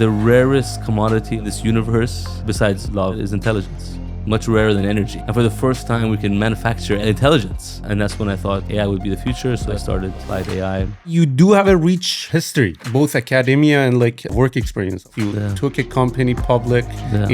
The rarest commodity in this universe besides love is intelligence. Much rarer than energy. And for the first time, we can manufacture intelligence. And that's when I thought AI would be the future. So I started Applied AI. You do have a rich history, both academia and like work experience. You took a company public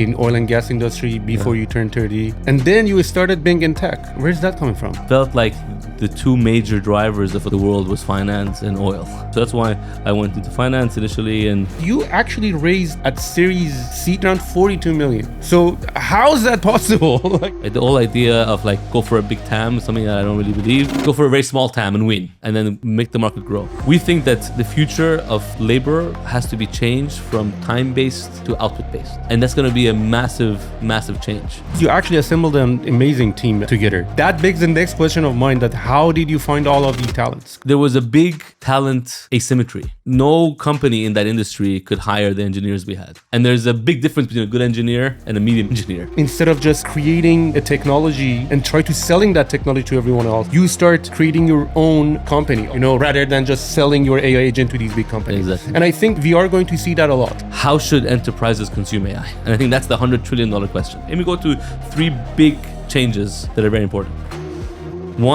in oil and gas industry before you turned 30. And then you started Bing in tech. Where's that coming from? Felt like the two major drivers of the world was finance and oil. So that's why I went into finance initially. And you actually raised at Series C around 42 million. So how is that possible? The whole idea of like go for a big TAM is something that I don't really believe. Go for a very small TAM and win, and then make the market grow. We think that the future of labor has to be changed from time-based to output-based. And that's going to be a massive, massive change. You actually assembled an amazing team together. That begs the next question of mine, that how did you find all of these talents? There was a big talent asymmetry. No company in that industry could hire the engineers we had. And there's a big difference between a good engineer and a medium engineer. Instead of just creating a technology and try to selling that technology to everyone else, you start creating your own company, rather than just selling your AI agent to these big companies. Exactly. And I think we are going to see that a lot. How should enterprises consume AI? And I think that's the $100 trillion question. Let me go to 3 big changes that are very important.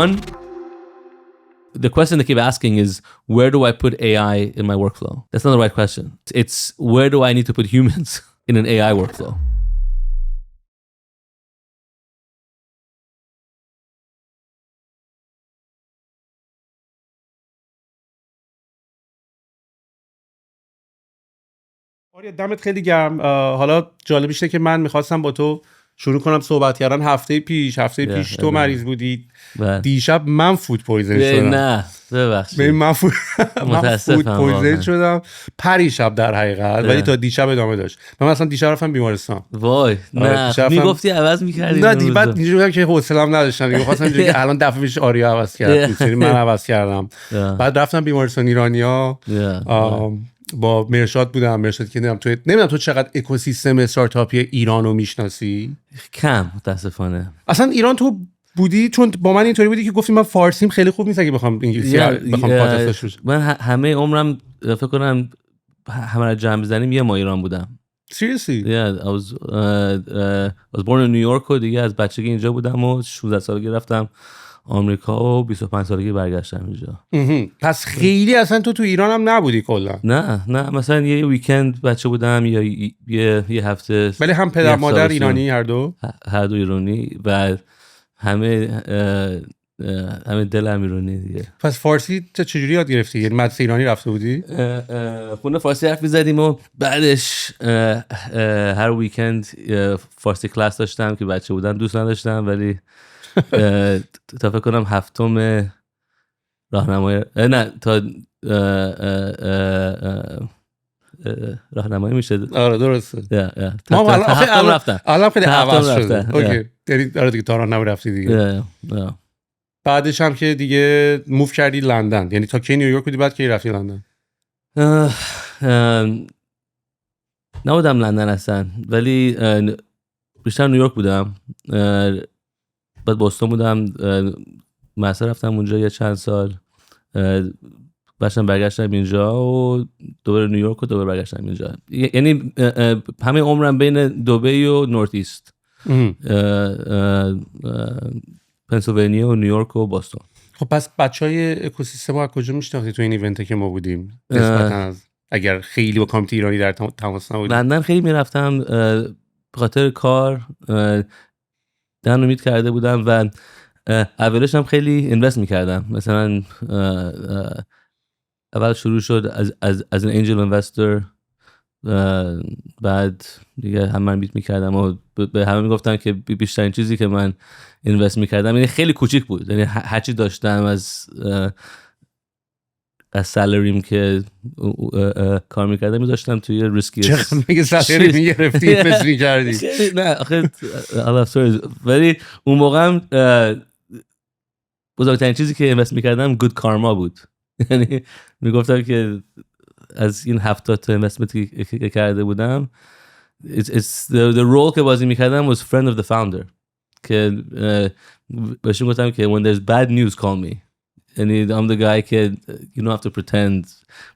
One, the question they keep asking is, where do I put AI in my workflow? That's not the right question. It's where do I need to put humans in an AI workflow? آریا دمت خیلی گرم. حالا جالبیشه که من میخواستم با تو شروع کنم صحبت کردن. هفته پیش تو مریض بودی. دیشب من فود پویزن شدم. نه ببخشید. من فود پویزن شدم پریشب در حقیقت، ولی تا دیشب ادامه داشت. من مثلا دیشب رفتم بیمارستان. وای نه میگفتی عوض می‌کردی. نه دیگه بعد اینجوری بودم که حوصله‌ام نداشتم دیگه. خواستم اینجوری که الان دفعه پیش آریا عوض کرد، من عوض کردم. بعد رفتم بیمارستان ایرانیا. با مرشاد بودم. مرشاد که نمیدونم تو چقدر اکوسیستم استارتاپی ایرانو میشناسی؟ کم متاسفانه. اصلا ایران تو بودی؟ چون با من اینطوری بودی که گفتی من فارسیم خیلی خوب نیست اگه بخوام انگلیسی بخوام پادکست بشه. من همه عمرم فکر کنم همه رو جمع بزنیم یه ماه ایران بودم. Seriously? Yeah, I was born in New York و دیگه از بچگی اینجا بودم و 16 سالگی رفتم آمریکا و 25 سالگی برگشتم اینجا. پس خیلی اصلا تو ایران هم نبودی کلا؟ نه مثلا یه ویکند بچه بودم یا یه هفته. ولی هم پدر مادر ایرانی هر دو ایرانی و همه دلم ایرانی دیگه. پس فارسی چجوری یاد گرفتی؟ یعنی مدرسه ایرانی رفته بودی؟ خونه فارسی حرف می‌زدیم و بعدش هر ویکند فارسی کلاس داشتم که بچه بودم دوست نداشتم، ولی تا فکر کنم هفتم راهنمایی تا راهنمایی میشه. آره درسته. ما هفتم رفتم. الان خیلی عوض شده. اوکی. یعنی آره دیگه تا راهنمایی رفتی دیگه. بعدش هم که دیگه موو کردی لندن. یعنی تا کی نیویورک بودی بعد کی رفتی لندن؟ نبودم لندن اصلا، ولی بیشتر نیویورک بودم. بعد بوستون بودم، مستر رفتم اونجا یه چند سال، بعدم برگشتم اینجا و دوباره نیویورک و دوباره برگشتم اینجا. یعنی همه عمرم بین دبی و نورت ایست، پنسیلوانیا و نیویورک و بوستون. خب پس بچهای اکوسیستم از کجا میشناختی تو این ایونت که ما بودیم؟ نسبتا از اگر خیلی با کامیته ایرانی در تماس نبودیم. لندن خیلی میرفتم به خاطر کار، دهن امید کرده بودم و اولش هم خیلی اینوست میکردم. مثلا اول شروع شد از ان انجل اینوستر، بعد دیگه همه میت میکردم و به همه میگفتم که بیشترین چیزی که من اینوست میکردم یعنی خیلی کوچیک بود، یعنی هرچی داشتم از سالریم که کار میکردم میذاشتم توی ریسکی. چقدر میگه سالری میگرفتی اینوست میکردی؟ نه آخه ولی اون موقع بزرگترین چیزی که اینوست میکردم گود کارما بود. یعنی میگفتم که از این 70 تا اینوستمنتی که کرده بودم the role که بازی میکردم was friend of the founder، که بهش گفتم که when there's bad news call me. یعنی I'm the guy که you don't have to pretend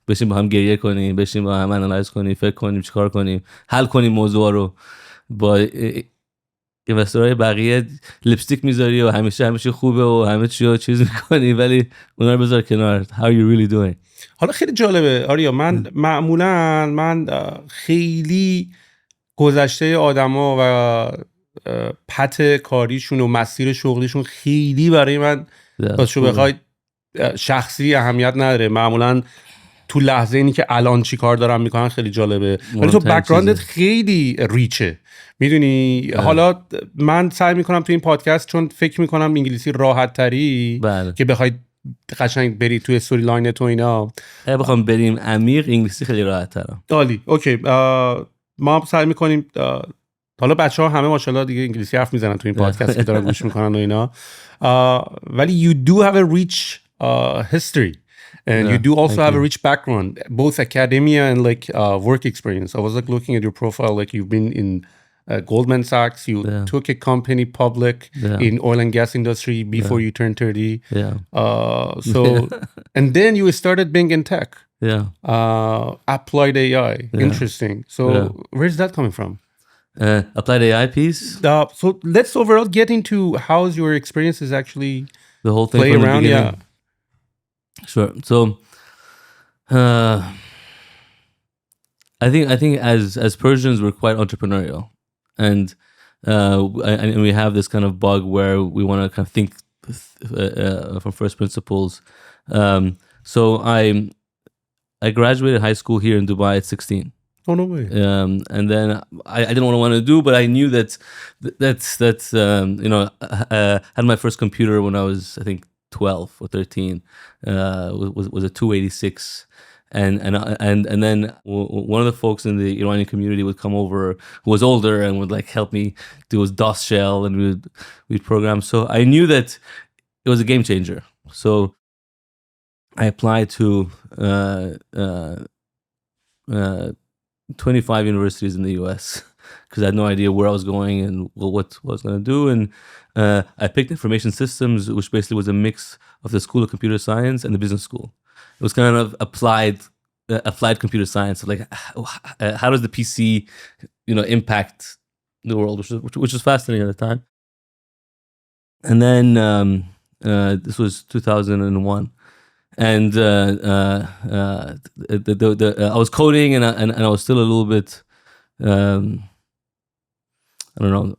بشیم با هم گریه کنیم، بشیم با هم انالایز کنیم، فکر کنیم چیکار کنیم، حل کنیم موضوع رو. با اینوسترهای بقیه لیپستیک میذاری و همیشه خوبه و همه چی رو چیز میکنی، ولی اونا رو بذار کنار. How are you really doing؟ حالا خیلی جالبه آریا، من معمولا خیلی گذشته آدما و پت کاریشون و مسیر شغلیشون خیلی برای من واسه بخوای شخصی اهمیت نداره. معمولا تو لحظه اینی که الان چی کار دارم میکنن خیلی جالبه، ولی تو بک‌گراندت خیلی ریچه، میدونی. حالا من سعی میکنم تو این پادکست، چون فکر میکنم انگلیسی راحت تری که بخوای قشنگ بری توی استوری لاین تو اینا، بخوام بریم عمیق انگلیسی خیلی راحت تره. عالی. اوکی، ما سعی میکنیم، حالا بچه‌ها همه ماشاءالله دیگه انگلیسی حرف میزنن تو این پادکست که دارن گوش میکنن و اینا، ولی you do have a rich history and you do also have a rich background, both academia and like work experience. I was like looking at your profile, like you've been in Goldman Sachs, you took a company public in oil and gas industry before you turned 30. And then you started being in tech. Applied AI. Interesting. So where's that coming from? Applied AI piece. So let's overall get into how's your experiences actually the whole thing play from around. The beginning. Sure. So I think as Persians we're quite entrepreneurial, and we have this kind of bug where we want to kind of think from first principles. So I graduated high school here in Dubai at 16. Oh, no way. And then I didn't know what I wanted to do, but I knew that you know, I had my first computer when I was, I think, 12 or 13. Was a 286. And then one of the folks in the Iranian community would come over who was older and would like help me do his DOS shell, and we'd program. So I knew that it was a game changer. So I applied to 25 universities in the US because I had no idea where I was going and what I was going to do. And I picked information systems, which basically was a mix of the School of Computer Science and the business school. It was kind of applied computer science. So like, how does the PC, you know, impact the world, which was fascinating at the time. And then this was 2001. And I was coding, and I was still a little bit, I don't know,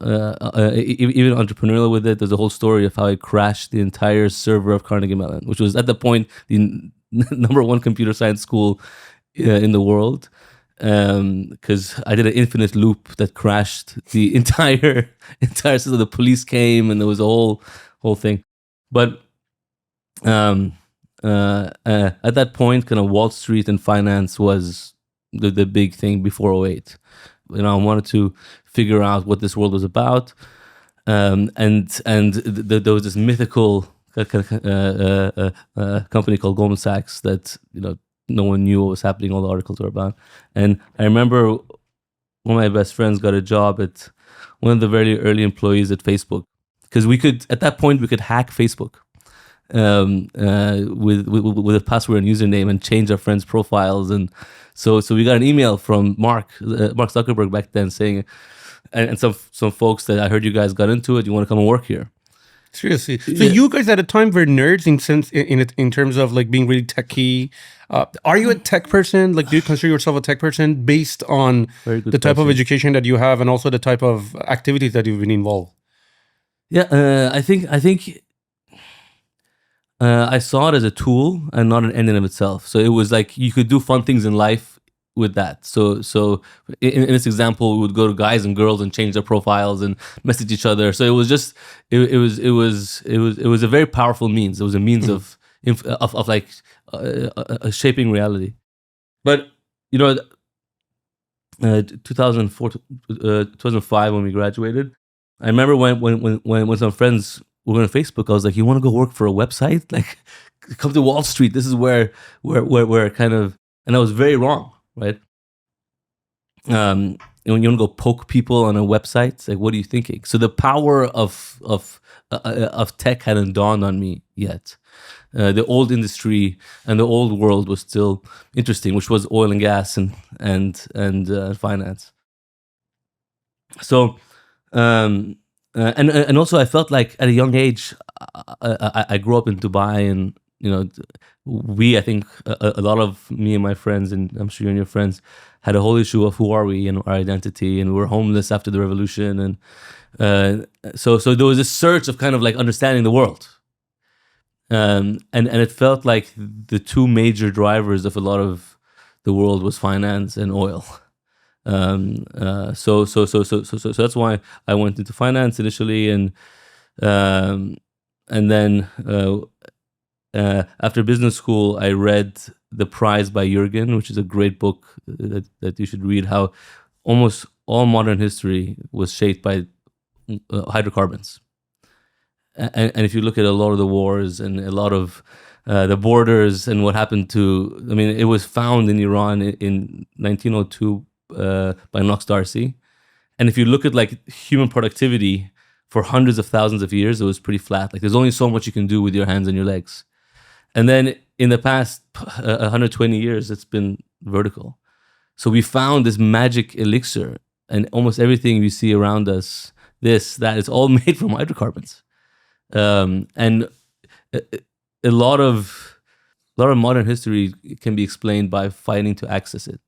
even entrepreneurial with it. There's a whole story of how I crashed the entire server of Carnegie Mellon, which was at the point the number one computer science school in the world, because I did an infinite loop that crashed the entire system. The police came, and there was a whole thing. But at that point, kind of Wall Street and finance was the big thing before 2008. You know, I wanted to figure out what this world was about, and there was this mythical company called Goldman Sachs that, you know, no one knew what was happening. All the articles were about. And I remember one of my best friends got a job at one of the very early employees at Facebook, because at that point we could hack Facebook with a password and username and change our friends' profiles. And so we got an email from Mark Zuckerberg back then saying, and some folks, that I heard you guys got into it. You want to come and work here? Seriously. So you guys at a time were nerds in terms of like being really techy. Are you a tech person? Like, do you consider yourself a tech person based on the type of education that you have and also the type of activities that you've been involved? Yeah, I think I saw it as a tool and not an end in of itself. So it was like you could do fun things in life with that. So in this example, we would go to guys and girls and change their profiles and message each other. So it was just it was a very powerful means. It was a means of like shaping reality. But you know, 2005 when we graduated, I remember when some friends were on Facebook, I was like, "You want to go work for a website? Like, come to Wall Street. This is where kind of." And I was very wrong, right? When you want to go poke people on a website, like, what are you thinking? So the power of tech hadn't dawned on me yet. The old industry and the old world was still interesting, which was oil and gas and finance. So, and also I felt like at a young age, I grew up in Dubai, and I think a lot of me and my friends, and I'm sure you and your friends, had a whole issue of who are we and our identity, and we were homeless after the revolution, and so there was this search of kind of like understanding the world, and it felt like the two major drivers of a lot of the world was finance and oil. So that's why I went into finance initially, and then after business school, I read The Prize by Jürgen, which is a great book that you should read. How almost all modern history was shaped by hydrocarbons, and if you look at a lot of the wars and a lot of the borders and what happened to, I mean, it was found in Iran in 1902. By Knox Darcy, and if you look at like human productivity for hundreds of thousands of years, it was pretty flat. Like there's only so much you can do with your hands and your legs, and then in the past 120 years, it's been vertical. So we found this magic elixir, and almost everything we see around us, that is all made from hydrocarbons, and a lot of modern history can be explained by fighting to access it.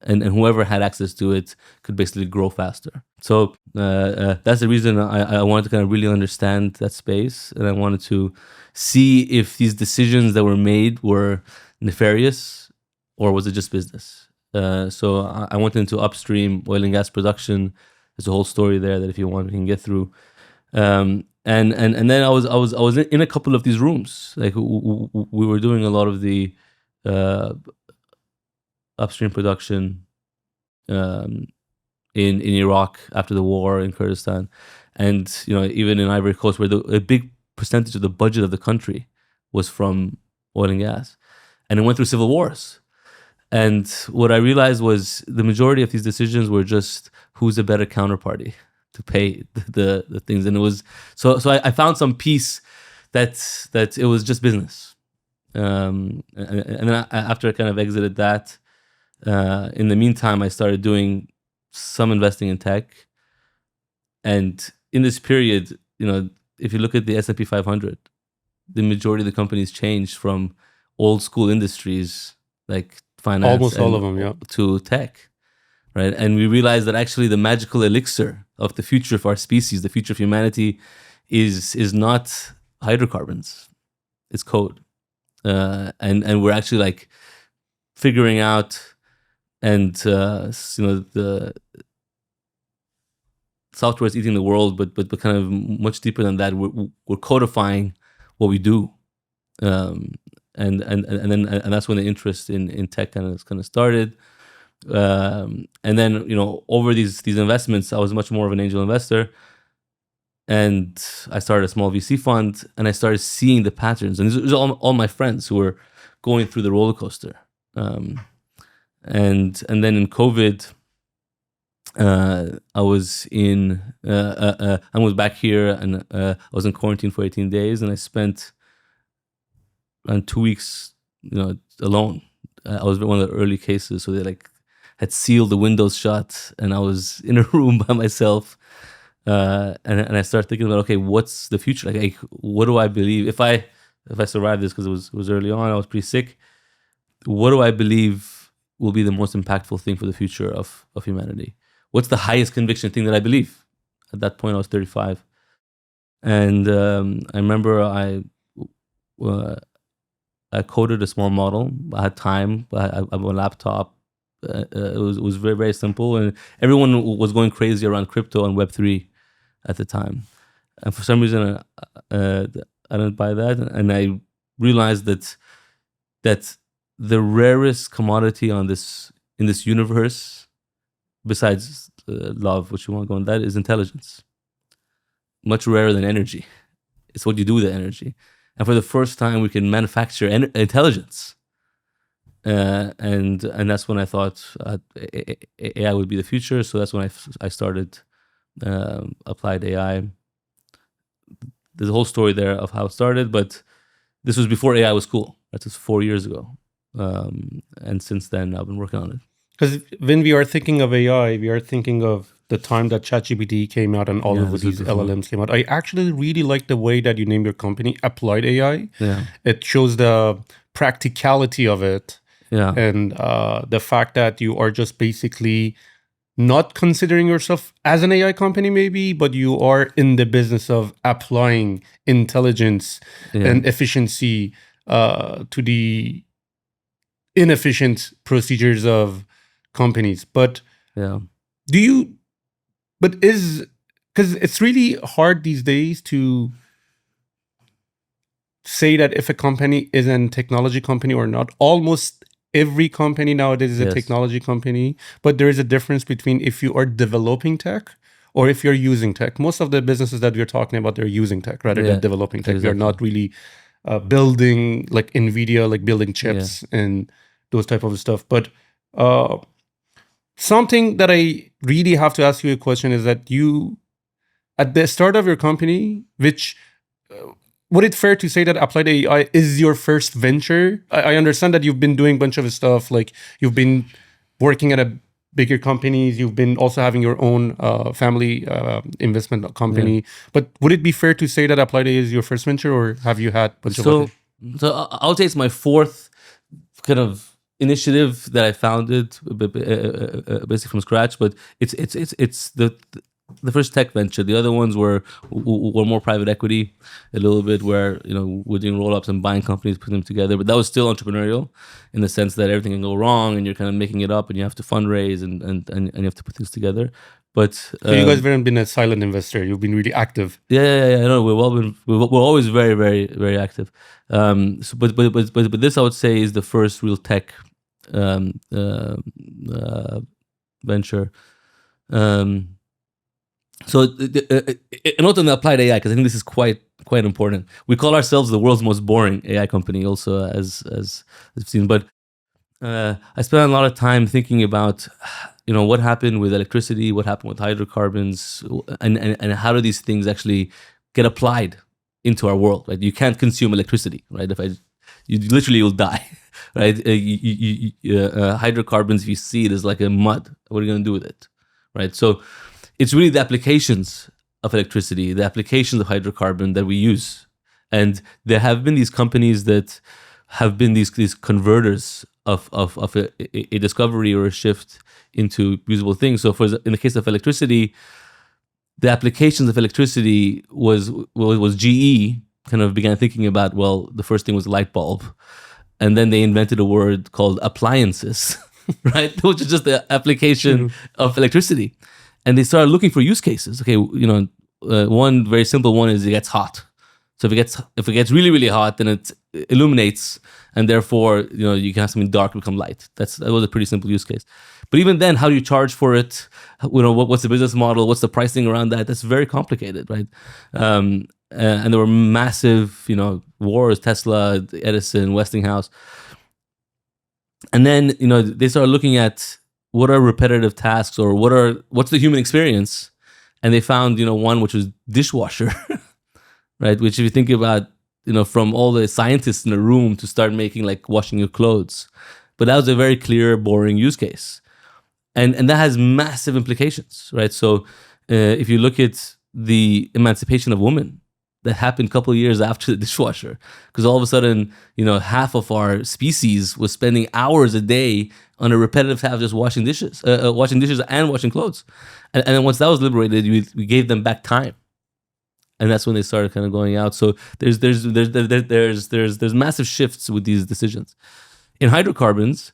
And whoever had access to it could basically grow faster. So that's the reason I wanted to kind of really understand that space, and I wanted to see if these decisions that were made were nefarious or was it just business. So I went into upstream oil and gas production. There's a whole story there that if you want, we can get through. And then I was in a couple of these rooms. Like we were doing a lot of the upstream production in Iraq after the war, in Kurdistan, and even in Ivory Coast, where a big percentage of the budget of the country was from oil and gas, and it went through civil wars. And what I realized was the majority of these decisions were just who's a better counterparty to pay the things, and it was so I found some peace that it was just business. And then after I kind of exited that. In the meantime, I started doing some investing in tech, and in this period, if you look at the S&P 500, the majority of the companies changed from old school industries like finance, almost all of them, yeah, to tech, right? And we realized that actually the magical elixir of the future of our species, the future of humanity, is not hydrocarbons, it's code, and we're actually like figuring out. And the software is eating the world, but kind of much deeper than that. We're codifying what we do, and that's when the interest in tech kind of started. And then over these investments, I was much more of an angel investor, and I started a small VC fund, and I started seeing the patterns. And these are all my friends who were going through the roller coaster. And then in COVID, I was back here, and I was in quarantine for 18 days, and I spent around 2 weeks, alone. I was one of the early cases, so they had sealed the windows shut, and I was in a room by myself, and I started thinking about, okay, what's the future? Like, what do I believe if I survive this? Because it was early on, I was pretty sick. What do I believe will be the most impactful thing for the future of humanity? What's the highest conviction thing that I believe? At that point, I was 35. And I remember I coded a small model. I had time. I have a laptop. It was very, very simple. And everyone was going crazy around crypto and Web3 at the time. And for some reason, I didn't buy that. And I realized that the rarest commodity in this universe, besides love, which you want to go on, that is intelligence. Much rarer than energy. It's what you do with the energy. And for the first time, we can manufacture intelligence. And that's when I thought AI would be the future. So that's when I started Applied AI. there's a whole story there of how it started, but this was before AI was cool. That was 4 years ago. And since then, I've been working on it. Because when we are thinking of AI, we are thinking of the time that ChatGPT came out and all of these LLMs came out. I actually really like the way that you named your company Applied AI. Yeah. It shows the practicality of it. Yeah. And the fact that you are just basically not considering yourself as an AI company maybe, but you are in the business of applying intelligence and efficiency to the inefficient procedures of companies. But because it's really hard these days to say that if a company is a technology company or not. Almost every company nowadays is a technology company, but there is a difference between if you are developing tech or if you're using tech. Most of the businesses that we're talking about, they're using tech rather than developing tech. They're not really building like NVIDIA, like building chips and those type of stuff. But something that I really have to ask you a question is that you, at the start of your company, which would it fair to say that Applied AI is your first venture? I understand that you've been doing a bunch of stuff, like you've been working at a bigger companies, you've been also having your own family investment company. But would it be fair to say that Applied AI is your first venture, or have you had a bunch of others? So I'll say it's my fourth kind of initiative that I founded basically from scratch, but it's the first tech venture. The other ones were more private equity, a little bit, where we're doing roll-ups and buying companies, putting them together. But that was still entrepreneurial, in the sense that everything can go wrong, and you're kind of making it up, and you have to fundraise and you have to put things together. But so you guys haven't been a silent investor. You've been really active. Yeah. I know we're always very, very, very active. But this, I would say, is the first real tech venture. So, and not on the Applied AI, because I think this is quite important. We call ourselves the world's most boring AI company, also, as you've seen. But I spent a lot of time thinking about, what happened with electricity, what happened with hydrocarbons, and how do these things actually get applied into our world, right? You can't consume electricity, right? You literally will die, right? Hydrocarbons, if you see it, is like a mud. What are you going to do with it, right? So it's really the applications of electricity, the applications of hydrocarbon that we use. And there have been these companies that have been these converters of a discovery or a shift into usable things. So in the case of electricity, the applications of electricity was GE kind of began thinking about, well, the first thing was a light bulb. And then they invented a word called appliances, right? Which is just the application of electricity. And they started looking for use cases. Okay, one very simple one is it gets hot. So if it gets really, really hot, then it illuminates, and therefore you can have something dark become light. That was a pretty simple use case. But even then, how do you charge for it? What's the business model? What's the pricing around that? That's very complicated, right? And there were massive wars: Tesla, Edison, Westinghouse. And then they started looking at what are repetitive tasks, or what's the human experience, and they found one which was dishwasher. Right, which if you think about, from all the scientists in the room to start making like washing your clothes, but that was a very clear, boring use case, and that has massive implications, right? So if you look at the emancipation of women, that happened a couple of years after the dishwasher, because all of a sudden, half of our species was spending hours a day on a repetitive task, just washing dishes and washing clothes, and then once that was liberated, we gave them back time. And that's when they started kind of going out. So there's massive shifts with these decisions. In hydrocarbons,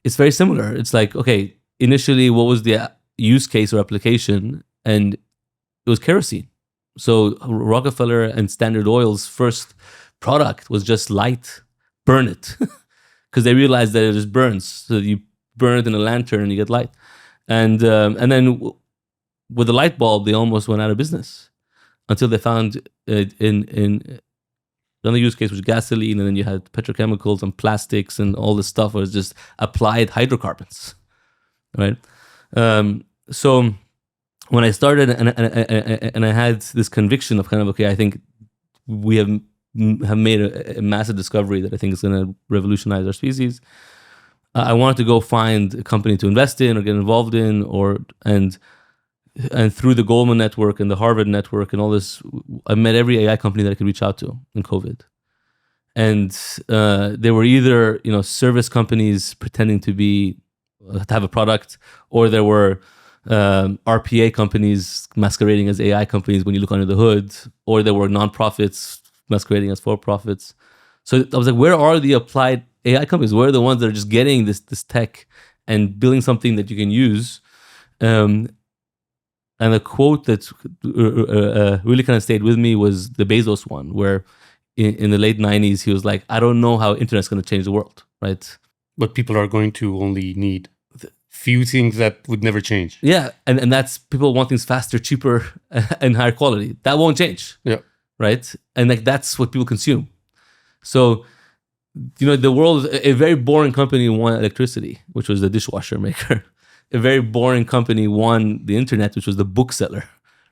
it's very similar. It's like, okay, initially, what was the use case or application? And it was kerosene. So Rockefeller and Standard Oil's first product was just light, burn it, because they realized that it just burns. So you burn it in a lantern and you get light. And then with the light bulb, they almost went out of business, until they found in another use case was gasoline, and then you had petrochemicals and plastics and all this stuff was just applied hydrocarbons, right? So when I started and I had this conviction of kind of, okay, I think we have made a massive discovery that I think is going to revolutionize our species. I wanted to go find a company to invest in or get involved in, and through the Goldman network and the Harvard network and all this, I met every AI company that I could reach out to in COVID. And they were either, service companies pretending to have a product, or there were RPA companies masquerading as AI companies when you look under the hood, or there were nonprofits masquerading as for-profits. So I was like, where are the applied AI companies? Where are the ones that are just getting this tech and building something that you can use? And a quote that really kind of stayed with me was the Bezos one, where in the late 90s, he was like, I don't know how internet's going to change the world, right? But people are going to only need few things that would never change. Yeah, and that's people want things faster, cheaper, and higher quality. That won't change. Yeah. Right? And that's what people consume. So, the world, a very boring company won electricity, which was the dishwasher maker. A very boring company won the internet, which was the bookseller,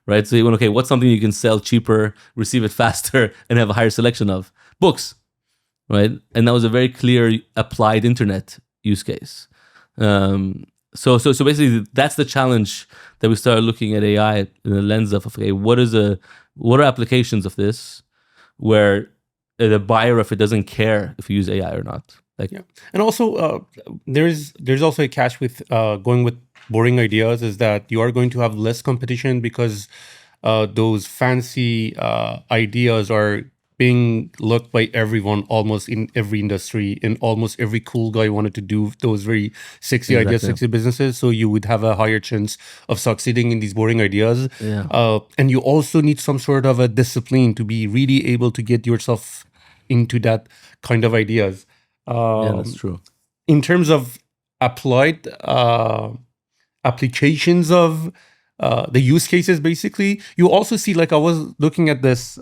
right? So you went, okay, what's something you can sell cheaper, receive it faster, and have a higher selection of? Books, right? And that was a very clear applied internet use case. So basically, that's the challenge that we started looking at AI in the lens of, okay, what are applications of this where the buyer of it doesn't care if you use AI or not? And also there's also a catch with going with boring ideas, is that you are going to have less competition because those fancy ideas are being looked by everyone almost in every industry, and almost every cool guy wanted to do those very sexy ideas, sexy businesses. So you would have a higher chance of succeeding in these boring ideas. And you also need some sort of a discipline to be really able to get yourself into that kind of ideas. That's true. In terms of applied applications of the use cases, basically, you also see, like, I was looking at this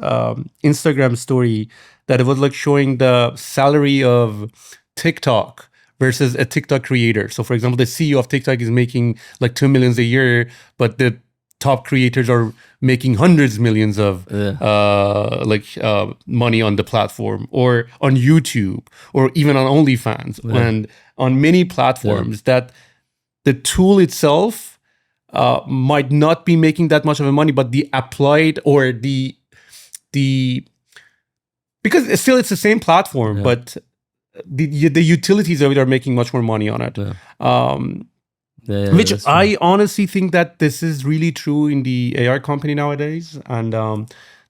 Instagram story that it was like showing the salary of TikTok versus a TikTok creator. So, for example, the CEO of TikTok is making like $2 million a year, but the top creators are making hundreds of millions of money on the platform, or on YouTube, or even on OnlyFans, and on many platforms that the tool itself might not be making that much of a money, but the applied or the because still it's the same platform, but the utilities of it are making much more money on it. Which I honestly think that this is really true in the AI company nowadays. And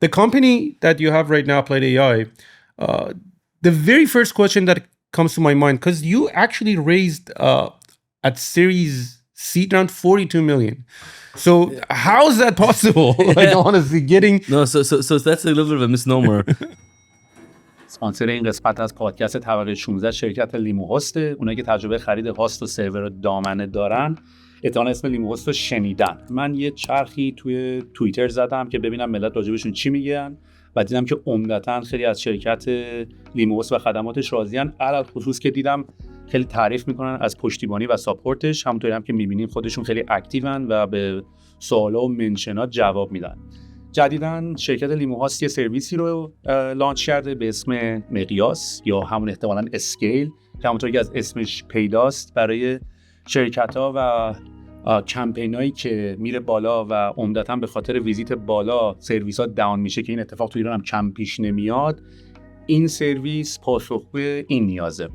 the company that you have right now, Applied AI, the very first question that comes to my mind, because you actually raised at Series C around 42 million. So how is that possible? Like, honestly, getting... No, so that's a little bit of a misnomer. اسپانسر این قسمت از پادکست طبقه 16 شرکت لیمو هست. اونایی که تجربه خرید هاست و سرور دامنه دارن احتمالاً اسم لیمو هست رو شنیدن. من یه چرخی توی توییتر زدم که ببینم ملت راجبشون چی میگن و دیدم که عمدتاً خیلی از شرکت لیمو هست و خدماتش راضی‌ان. علل خصوص که دیدم خیلی تعریف میکنن از پشتیبانی و ساپورتش، همونطوری هم که میبینیم خودشون خیلی اکتیون و به سوالا و منشنات جواب میدن. جدیداً شرکت لیمو هاست یه سرویسی رو لانچ کرده به اسم مقیاس، یا همون احتمالاً اسکیل، که همونطوری که از اسمش پیداست برای شرکت‌ها و کمپینایی که میره بالا و عمدتاً به خاطر ویزیت بالا سرویس‌ها داون میشه، که این اتفاق تو ایران هم کم پیش نمیاد. این سرویس پاسخگو این نیازه.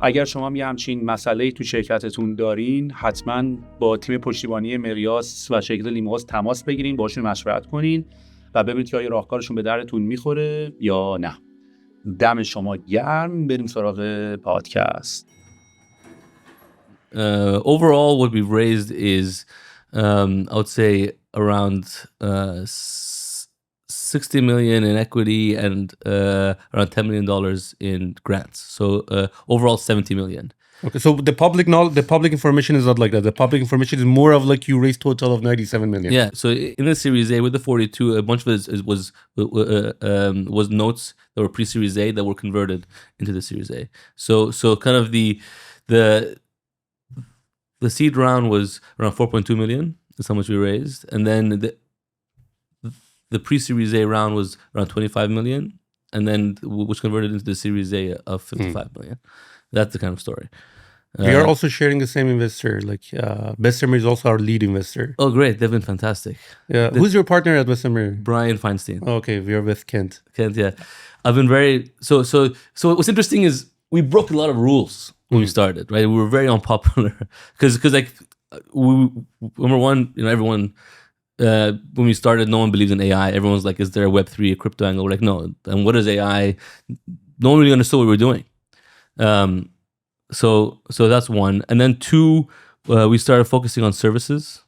اگر شما هم یه همچین مسئله‌ای تو شرکتتون دارین، حتما با تیم پشتیبانی مقیاس و شرکت لیمو هاست تماس بگیرین، باشون مشورت کنین و ببینید که آیا راهکارشون به درتون میخوره یا نه. دم شما گرم. بریم سراغ پادکست. Overall, what we've raised is, I would say, around 60 million in equity and around $10 million in grants. So overall 70 million. Okay, so the public information is not like that. The public information is more of like you raised total of 97 million. Yeah. So in the Series A with the 42, a bunch of it was notes that were pre-Series A that were converted into the Series A. So kind of the seed round was around 4.2 million. That's how much we raised, and then the pre-Series A round was around 25 million, and then which converted into the Series A of 55 million. That's the kind of story. We are also sharing the same investor. Like Bessemer is also our lead investor. Oh, great! They've been fantastic. Yeah. Who's your partner at Bessemer? Brian Feinstein. Okay, we are with Kent. Kent, yeah. I've been very so. What's interesting is we broke a lot of rules when we started. Right, we were very unpopular because like number one, everyone. When we started, no one believed in AI. Everyone was like, "Is there a Web3, a crypto angle?" We're like, "No." And what is AI? No one really understood what we were doing. So that's one. And then two, we started focusing on services.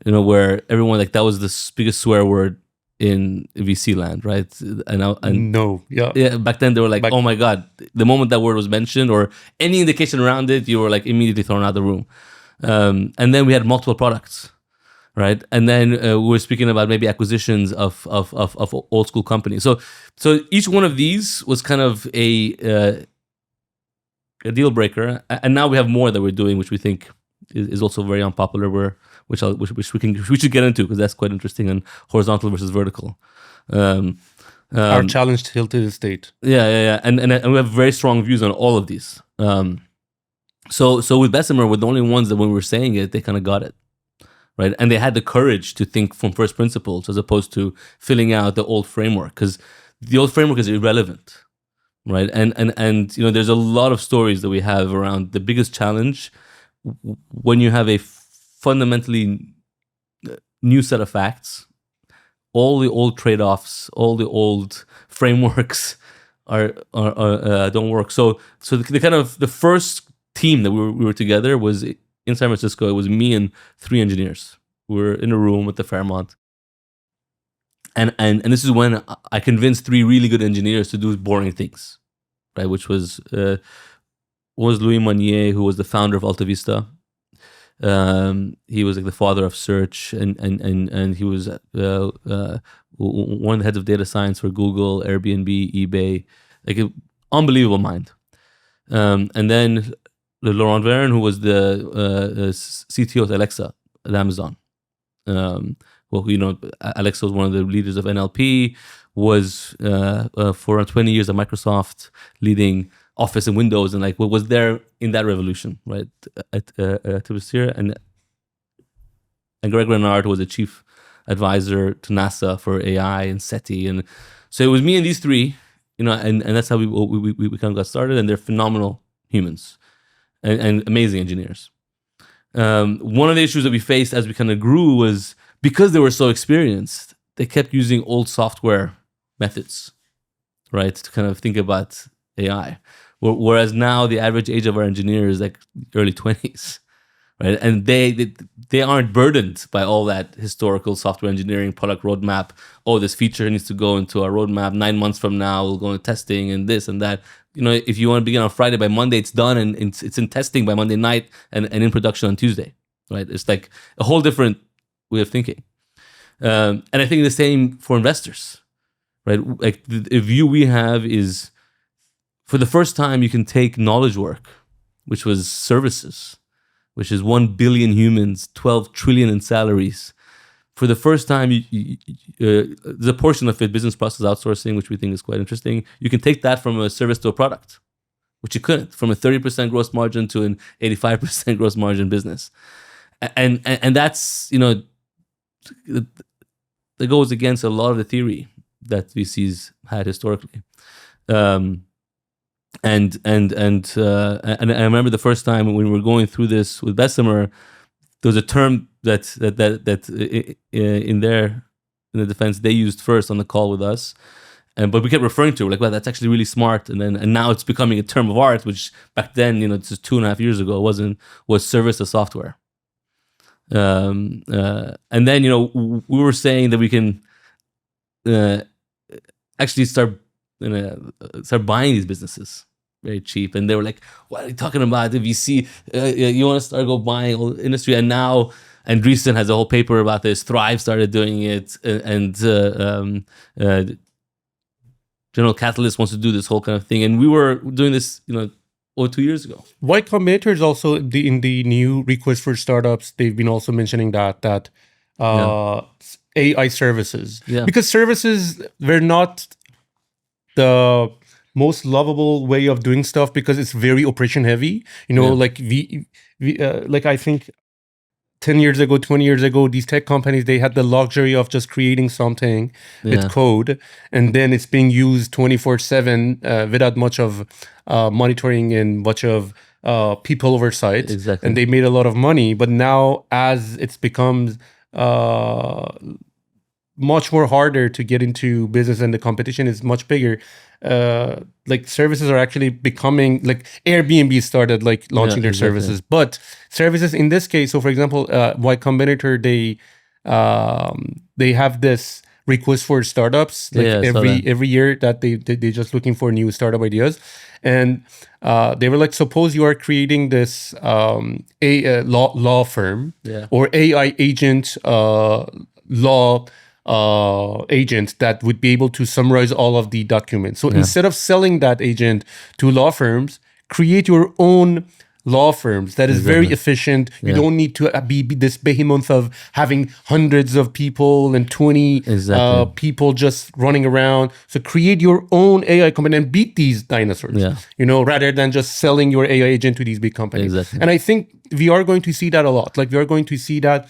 Where everyone that was the biggest swear word in VC land, right? Yeah. Back then they were like, "Oh my God!" The moment that word was mentioned or any indication around it, you were like immediately thrown out of the room. And then we had multiple products. Right, and then we were speaking about maybe acquisitions of old school companies. So each one of these was kind of a deal breaker, and now we have more that we're doing, which we think is also very unpopular. Which we should get into because that's quite interesting on horizontal versus vertical. Our challenge till to the state. Yeah, and we have very strong views on all of these. So with Bessemer, we're the only ones that when we were saying it, they kind of got it. Right, and they had the courage to think from first principles as opposed to filling out the old framework because the old framework is irrelevant, right? And there's a lot of stories that we have around the biggest challenge when you have a fundamentally new set of facts. All the old trade-offs, all the old frameworks are don't work. So the kind of the first team that we were together was. In San Francisco, it was me and 3 engineers. We were in a room at the Fairmont. And this is when I convinced 3 really good engineers to do boring things, right? Which was Louis Monnier, who was the founder of Alta Vista. He was like the father of search, and he was one of the heads of data science for Google, Airbnb, eBay, like an unbelievable mind. And then Laurent Verne, who was the CTO at Alexa at Amazon. Alexa was one of the leaders of NLP, was for around 20 years at Microsoft, leading Office and Windows, and was there in that revolution, right? At Tibusir, and Greg Renard was the chief advisor to NASA for AI and SETI, and so it was me and these 3, and that's how we kind of got started, and they're phenomenal humans. And amazing engineers. One of the issues that we faced as we kind of grew was because they were so experienced, they kept using old software methods, right, to kind of think about AI. Whereas now the average age of our engineers is like early 20s, right? And they aren't burdened by all that historical software engineering product roadmap. Oh, this feature needs to go into our roadmap 9 months from now. We'll go into testing and this and that. If you want to begin on Friday, by Monday it's done and it's in testing by Monday night and in production on Tuesday, right? It's like a whole different way of thinking. And I think the same for investors, right? Like the view we have is for the first time you can take knowledge work, which was services, which is 1 billion humans, 12 trillion in salaries. For the first time, there's a portion of it, business process outsourcing, which we think is quite interesting. You can take that from a service to a product, which you couldn't, from a 30% gross margin to an 85% gross margin business. And that's, that goes against a lot of the theory that VCs had historically. And I remember the first time when we were going through this with Bessemer, there was a term that in the defense they used first on the call with us, but we kept referring to it, like, well, that's actually really smart, and now it's becoming a term of art, which back then, just 2.5 years ago, was service as software. And then we were saying that we can actually start buying these businesses very cheap, and they were like, "What are you talking about? If you see, you want to start go buying all industry?" And now Andreessen has a whole paper about this. Thrive started doing it, and General Catalyst wants to do this whole kind of thing. And we were doing this, 2 years ago. Y Combinator is also in the new request for startups. They've been also mentioning that AI services. Yeah. Because services were not the most lovable way of doing stuff because it's very operation heavy. Like like I think 10 years ago, 20 years ago, these tech companies, they had the luxury of just creating something with code, and then it's being used 24/7 without much of monitoring and much of people oversight. Exactly. And they made a lot of money. But now, as it's becomes much more harder to get into business and the competition is much bigger, like services are actually becoming, like Airbnb started like launching their services, but services in this case, so for example, Y Combinator, they have this request for startups like every year that they just looking for new startup ideas. And they were like, suppose you are creating this law firm or AI agent law agent that would be able to summarize all of the documents. So instead of selling that agent to law firms, create your own law firms that is very efficient. You don't need to be this behemoth of having hundreds of people and 20 people just running around. So create your own AI company and beat these dinosaurs, rather than just selling your AI agent to these big companies. And I think we are going to see that a lot. Like we are going to see that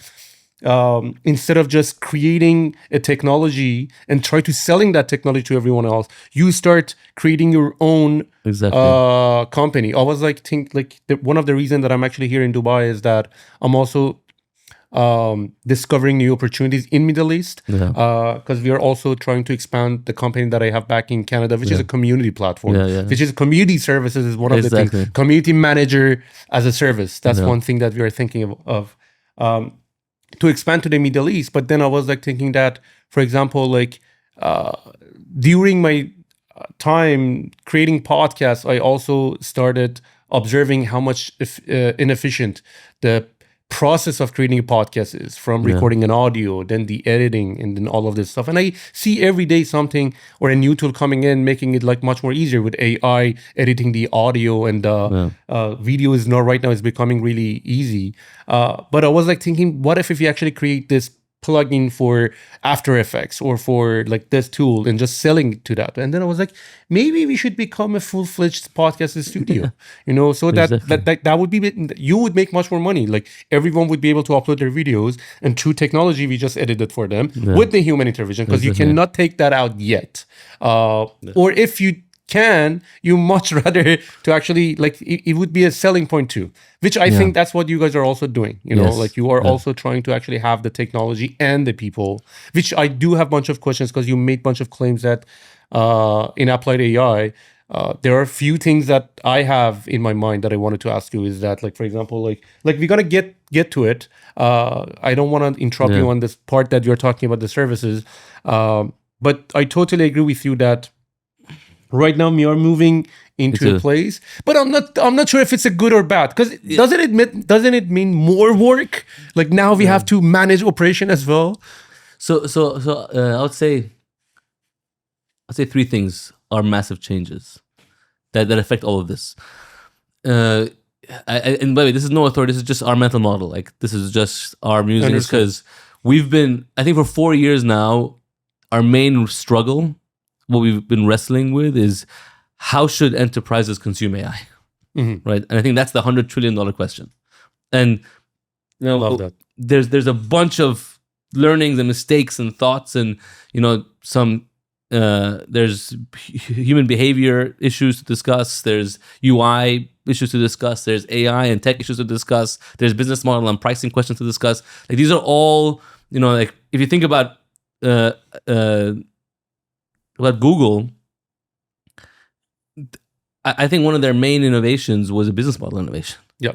instead of just creating a technology and try to selling that technology to everyone else, you start creating your own company. I was like, one of the reasons that I'm actually here in Dubai is that I'm also discovering new opportunities in Middle East, because we are also trying to expand the company that I have back in Canada, which is a community platform, which is community services is one of the things. Community manager as a service. That's one thing that we are thinking of. To expand to the Middle East. But then I was like thinking that, for example, like during my time creating podcasts, I also started observing how much inefficient the process of creating a podcast is, from recording an audio, then the editing, and then all of this stuff. And I see every day something or a new tool coming in, making it like much more easier with AI, editing the audio, and video is now right now is becoming really easy. But I was like thinking, what if you actually create this plugin for After Effects or for like this tool and just selling to that? And then I was like, maybe we should become a full-fledged podcast studio, so that would be, you would make much more money. Like everyone would be able to upload their videos, and through technology, we just edited for them with the human intervention, because you cannot take that out yet. Or if you can, you much rather to actually, like, it would be a selling point too, which I think that's what you guys are also doing, like you are also trying to actually have the technology and the people, which I do have a bunch of questions, because you made a bunch of claims that in applied AI, there are a few things that I have in my mind that I wanted to ask you. Is that, like, for example, like we're gonna get to it. I don't want to interrupt you on this part that you're talking about the services, but I totally agree with you that right now we are moving into a place, but I'm not sure if it's a good or bad, because doesn't it mean more work? Like now we have to manage operation as well. So I would say three things are massive changes that affect all of this. And by the way, this is no authority. This is just our mental model. Like this is just our musings, because we've been, I think, for 4 years now, our main struggle, what we've been wrestling with, is how should enterprises consume AI, right? And I think that's the $100 trillion question. And love that. There's a bunch of learnings and mistakes and thoughts, and some there's human behavior issues to discuss. There's UI issues to discuss. There's AI and tech issues to discuss. There's business model and pricing questions to discuss. Like these are all, like if you think about Google, I think one of their main innovations was a business model innovation. Yeah.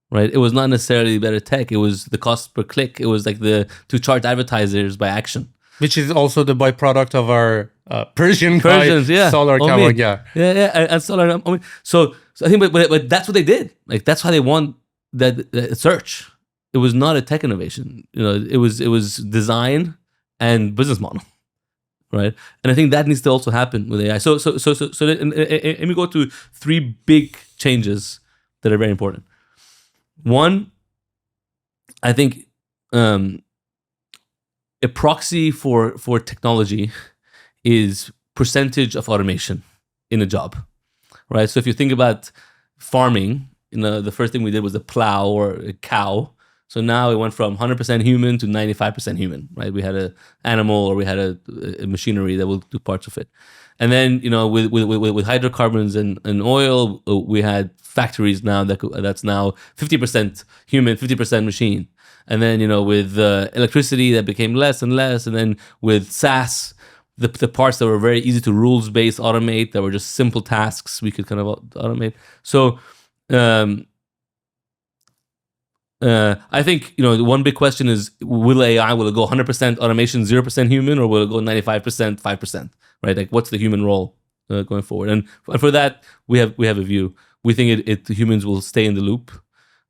Right. It was not necessarily better tech. It was the cost per click. It was like to charge advertisers by action, which is also the byproduct of our Persians, Solar Camera. And Solar. So I think, but that's what they did. Like that's how they won that search. It was not a tech innovation. It was design and business model. Right, and I think that needs to also happen with AI. So let me go to three big changes that are very important. One, I think a proxy for technology is percentage of automation in a job, right? So if you think about farming, the first thing we did was a plow or a cow. So now it went from 100% human to 95% human, right? We had an animal or we had a machinery that will do parts of it. And then, with hydrocarbons and oil, we had factories now that's now 50% human, 50% machine. And then, with electricity, that became less and less. And then with SaaS, the parts that were very easy to rules-based automate, that were just simple tasks, we could kind of automate. So I think, the one big question is, will it go 100% automation, 0% human, or will it go 95%, 5%, right? Like, what's the human role going forward? And for that, we have a view. We think the humans will stay in the loop.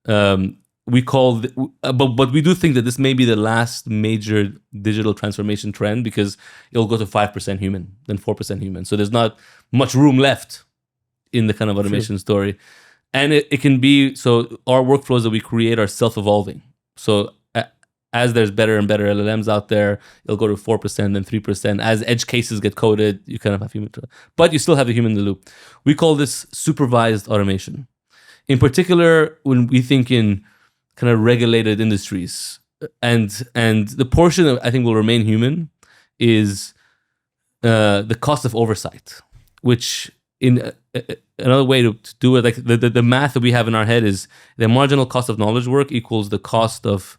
But we do think that this may be the last major digital transformation trend, because it'll go to 5% human, then 4% human. So there's not much room left in the kind of automation story. And it can be, so our workflows that we create are self-evolving. So as there's better and better LLMs out there, it'll go to 4%, then 3%. As edge cases get coded, you kind of have human, but you still have the human in the loop. We call this supervised automation. In particular, when we think in kind of regulated industries, and the portion that I think will remain human is the cost of oversight, which in another way to do it, like the math that we have in our head is the marginal cost of knowledge work equals the cost of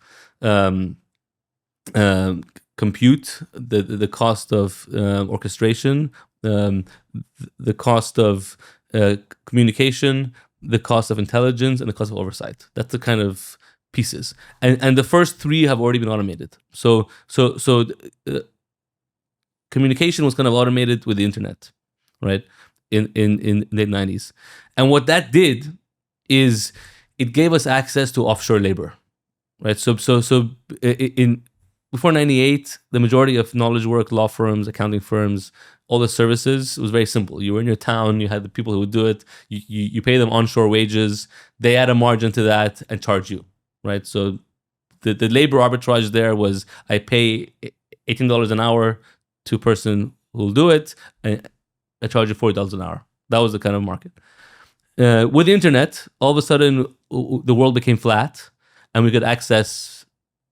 compute, the cost of orchestration, the cost of communication, the cost of intelligence, and the cost of oversight. That's the kind of pieces. And the first three have already been automated. So communication was kind of automated with the internet, right? In the 90s. And what that did is it gave us access to offshore labor, right? So in before 98, the majority of knowledge work, law firms, accounting firms, all the services, it was very simple. You were in your town, you had the people who would do it, you pay them onshore wages, they add a margin to that and charge you, right? So the labor arbitrage there was, I pay $18 an hour to a person who'll do it, and I charge you $40 an hour. That was the kind of market. With the internet, all of a sudden, the world became flat, and we could access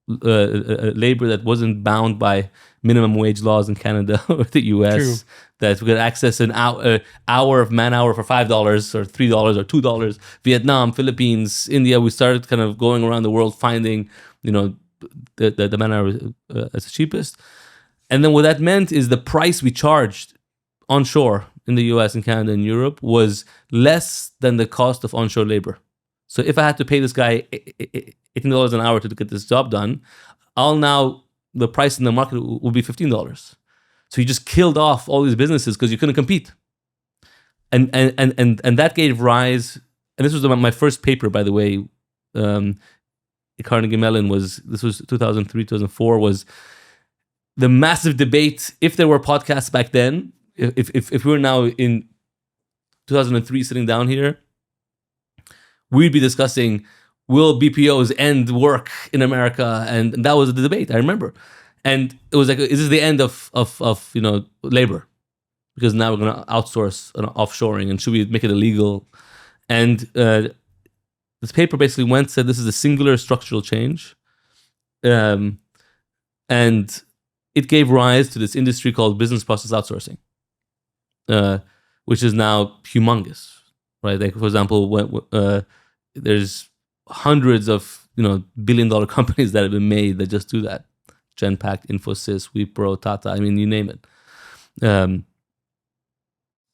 labor that wasn't bound by minimum wage laws in Canada or the US. True. That we could access an hour of man hour for $5 or $3 or $2. Vietnam, Philippines, India. We started kind of going around the world finding, the man hour as the cheapest. And then what that meant is the price we charged onshore in the US and Canada and Europe was less than the cost of onshore labor. So if I had to pay this guy $18 an hour to get this job done, the price in the market will be $15. So you just killed off all these businesses because you couldn't compete. And that gave rise, and this was my first paper, by the way, Carnegie Mellon this was 2003, 2004, was the massive debate. If there were podcasts back then, if we were now in 2003 sitting down here, we'd be discussing, will BPOs end work in America? And that was the debate, I remember. And it was like, is this the end of labor? Because now we're going to outsource offshoring, and should we make it illegal? And this paper basically said this is a singular structural change. And it gave rise to this industry called business process outsourcing, which is now humongous, right? Like, for example, there's hundreds of billion-dollar companies that have been made that just do that. Genpact, Infosys, Wipro, Tata, I mean, you name it.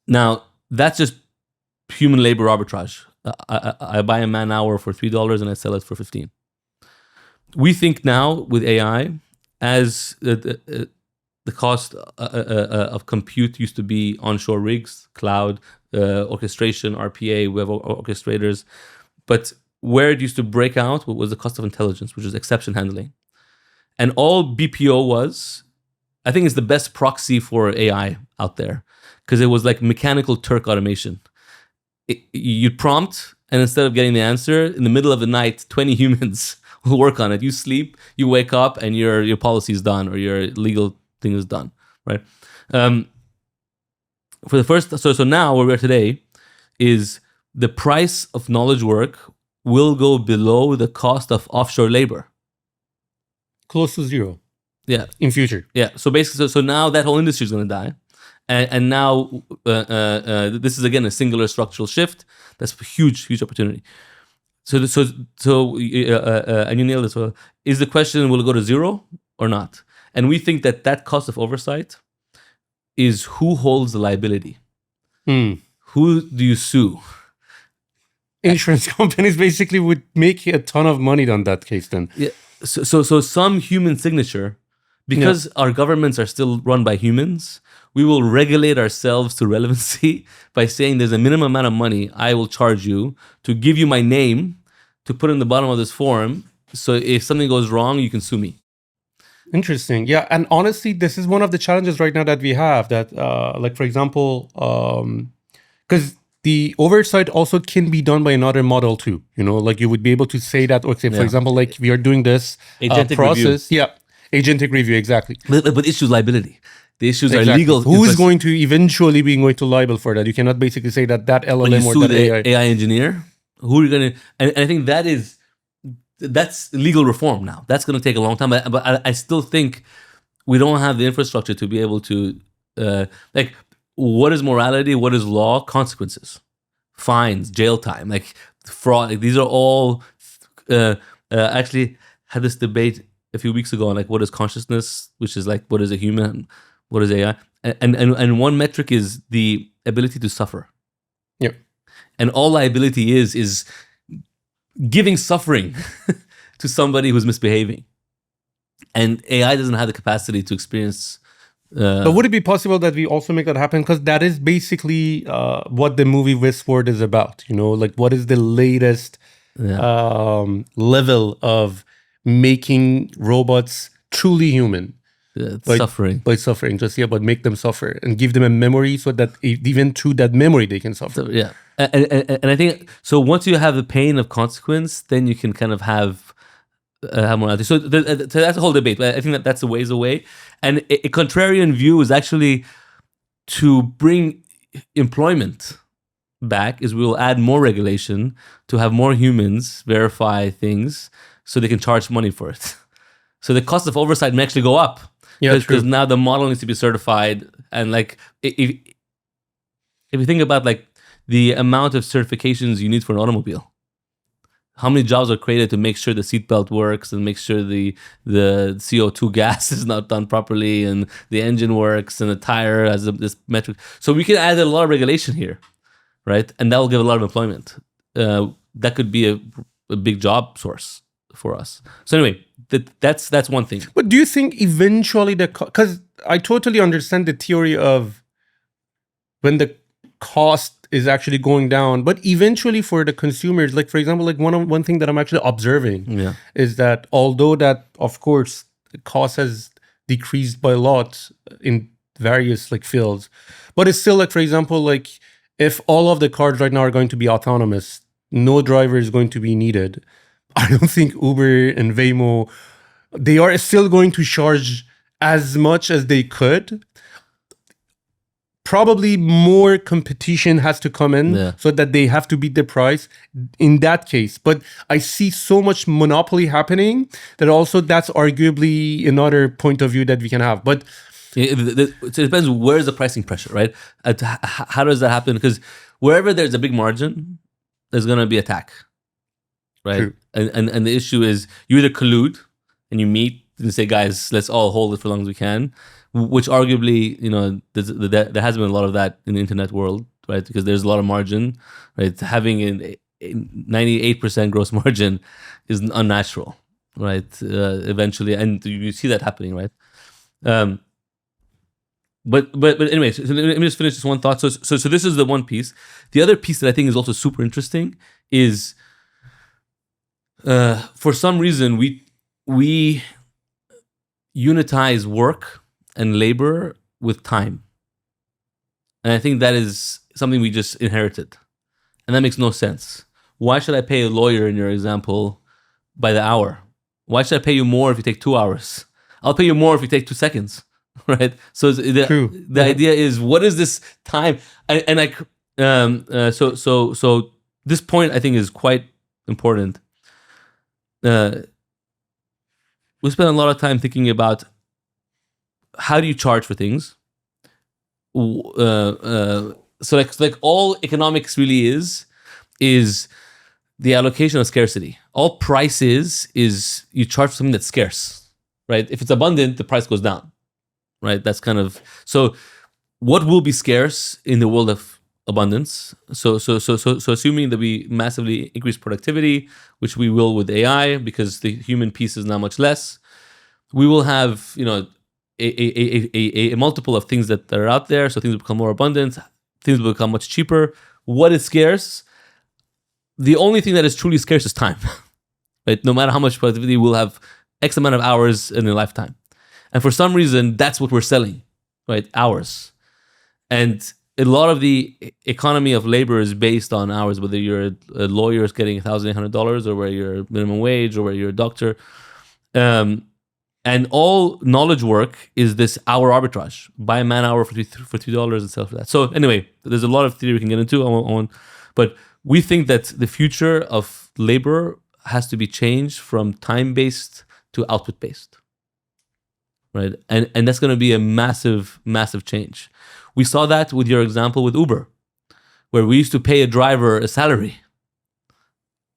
Now, that's just human labor arbitrage. I buy a man hour for $3 and I sell it for $15. We think now with AI, as the cost of compute used to be onshore rigs, cloud, orchestration, RPA, we have orchestrators. But where it used to break out was the cost of intelligence, which is exception handling. And all BPO was, I think, is the best proxy for AI out there, because it was like mechanical Turk automation. You'd prompt, and instead of getting the answer, in the middle of the night, 20 humans will work on it. You sleep, you wake up, and your policy is done or your legal thing is done, right? For the first, so now where we are today is the price of knowledge work will go below the cost of offshore labor. Close to zero. Yeah. In future. Yeah. So basically, so now that whole industry is going to die. And now this is again a singular structural shift. That's a huge opportunity. And you nailed this. Well, is the question, will it go to zero or not? And we think that cost of oversight is who holds the liability. Who do you sue? Insurance companies basically would make a ton of money on that case then. Yeah. So some human signature, because our governments are still run by humans, we will regulate ourselves to relevancy by saying there's a minimum amount of money I will charge you to give you my name to put in the bottom of this form. So if something goes wrong, you can sue me. Interesting. Yeah. And honestly, this is one of the challenges right now that we have that, like, for example, because the oversight also can be done by another model too. You know, like you would be able to say that, okay, for example, like we are doing this process. Review. Yeah. Agentic review. Exactly. But issues liability. The issues are legal. Who's going to eventually be going to liable for that? You cannot basically say that LLM or that AI engineer. Who are you going to? And I think that's legal reform now. That's going to take a long time. But I still think we don't have the infrastructure to be able to like, what is morality? What is law? Consequences, fines, jail time, like fraud. Like, these are all. Actually, had this debate a few weeks ago on like what is consciousness, which is like what is a human, what is AI, and one metric is the ability to suffer. Yeah, and all liability is giving suffering to somebody who's misbehaving, and AI doesn't have the capacity to experience. But would it be possible that we also make that happen? Because that is basically what the movie Westworld is about. You know, like what is the latest level of making robots truly human? Suffering. By suffering, but make them suffer and give them a memory so that even through that memory they can suffer. So, yeah. And I think, so once you have the pain of consequence, then you can kind of have morality. So that's a whole debate. But I think that's a ways away. And a contrarian view is actually to bring employment back is we will add more regulation to have more humans verify things so they can charge money for it. So the cost of oversight may actually go up. Yeah, because now the model needs to be certified. And like, if you think about like the amount of certifications you need for an automobile, how many jobs are created to make sure the seatbelt works and make sure the CO2 gas is not done properly and the engine works and the tire has this metric. So we can add a lot of regulation here, right? And that will give a lot of employment. That could be a big job source for us. So anyway, that's one thing. But do you think eventually because I totally understand the theory of when the cost is actually going down, but eventually for the consumers, like for example, like one thing that I'm actually observing is that although that of course the cost has decreased by a lot in various like fields, but it's still like, for example, like if all of the cars right now are going to be autonomous, no driver is going to be needed. I don't think Uber and Waymo, they are still going to charge as much as they could. Probably more competition has to come in so that they have to beat the price in that case. But I see so much monopoly happening that also that's arguably another point of view that we can have. But it depends where's the pricing pressure, right? How does that happen? Because wherever there's a big margin, there's going to be attack, right? And the issue is you either collude and you meet and say, guys, let's all hold it for as long as we can. Which arguably, you know, there has been a lot of that in the internet world, right? Because there's a lot of margin, right? Having a 98% gross margin is unnatural, right? Eventually, and you see that happening, right? But anyway, so let me just finish this one thought. So this is the one piece. The other piece that I think is also super interesting is, for some reason, we unitize work and labor with time. And I think that is something we just inherited. And that makes no sense. Why should I pay a lawyer, in your example, by the hour Why should I pay you more if you take 2 hours? I'll pay you more if you take 2 seconds, right? So the idea is, what is this time? And like, so this point I think is quite important. We spend a lot of time thinking about how do you charge for things. So like all economics really is the allocation of scarcity. All price is you charge for something that's scarce, right? If it's abundant, the price goes down, right? That's kind of, so what will be scarce in the world of abundance? So assuming that we massively increase productivity, which we will with AI, because the human piece is now much less, we will have, you know, a multiple of things that are out there. So things will become more abundant, things will become much cheaper. What is scarce? The only thing that is truly scarce is time, right? No matter how much productivity, we'll have X amount of hours in a lifetime. And for some reason, that's what we're selling, right? Hours. And a lot of the economy of labor is based on hours, whether you're a lawyer getting $1,800 or where you're minimum wage or where you're a doctor. And all knowledge work is this hour arbitrage. Buy a man hour for $2 and sell for that. So anyway, there's a lot of theory we can get into. But we think that the future of labor has to be changed from time-based to output-based, right? And that's going to be a massive, massive change. We saw that with your example with Uber, where we used to pay a driver a salary.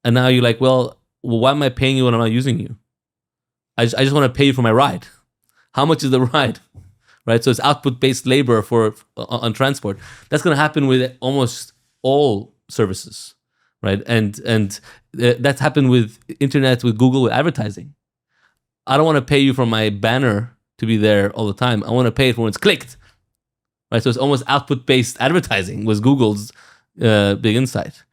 And now you're like, well, why am I paying you when I'm not using you? I just want to pay you for my ride. How much is the ride? Right? So it's output-based labor on transport. That's going to happen with almost all services, right? And that's happened with internet, with Google, with advertising. I don't want to pay you for my banner to be there all the time. I want to pay it for when it's clicked, right? So it's almost output-based advertising was Google's big insight.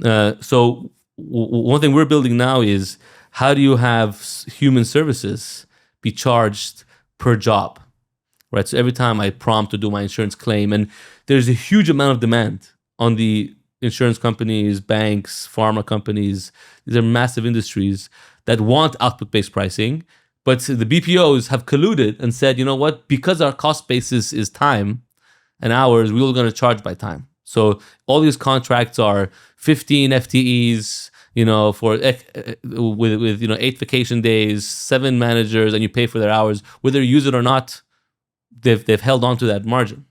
So one thing we're building now is, how do you have human services be charged per job, right? So every time I prompt to do my insurance claim, and there's a huge amount of demand on the insurance companies, banks, pharma companies. These are massive industries that want output-based pricing, but the BPOs have colluded and said, you know what? Because our cost basis is time and hours, we're going to charge by time. So all these contracts are 15 FTEs, you know, for with 8 vacation days, 7 managers, and you pay for their hours, whether you use it or not. They've held on to that margin.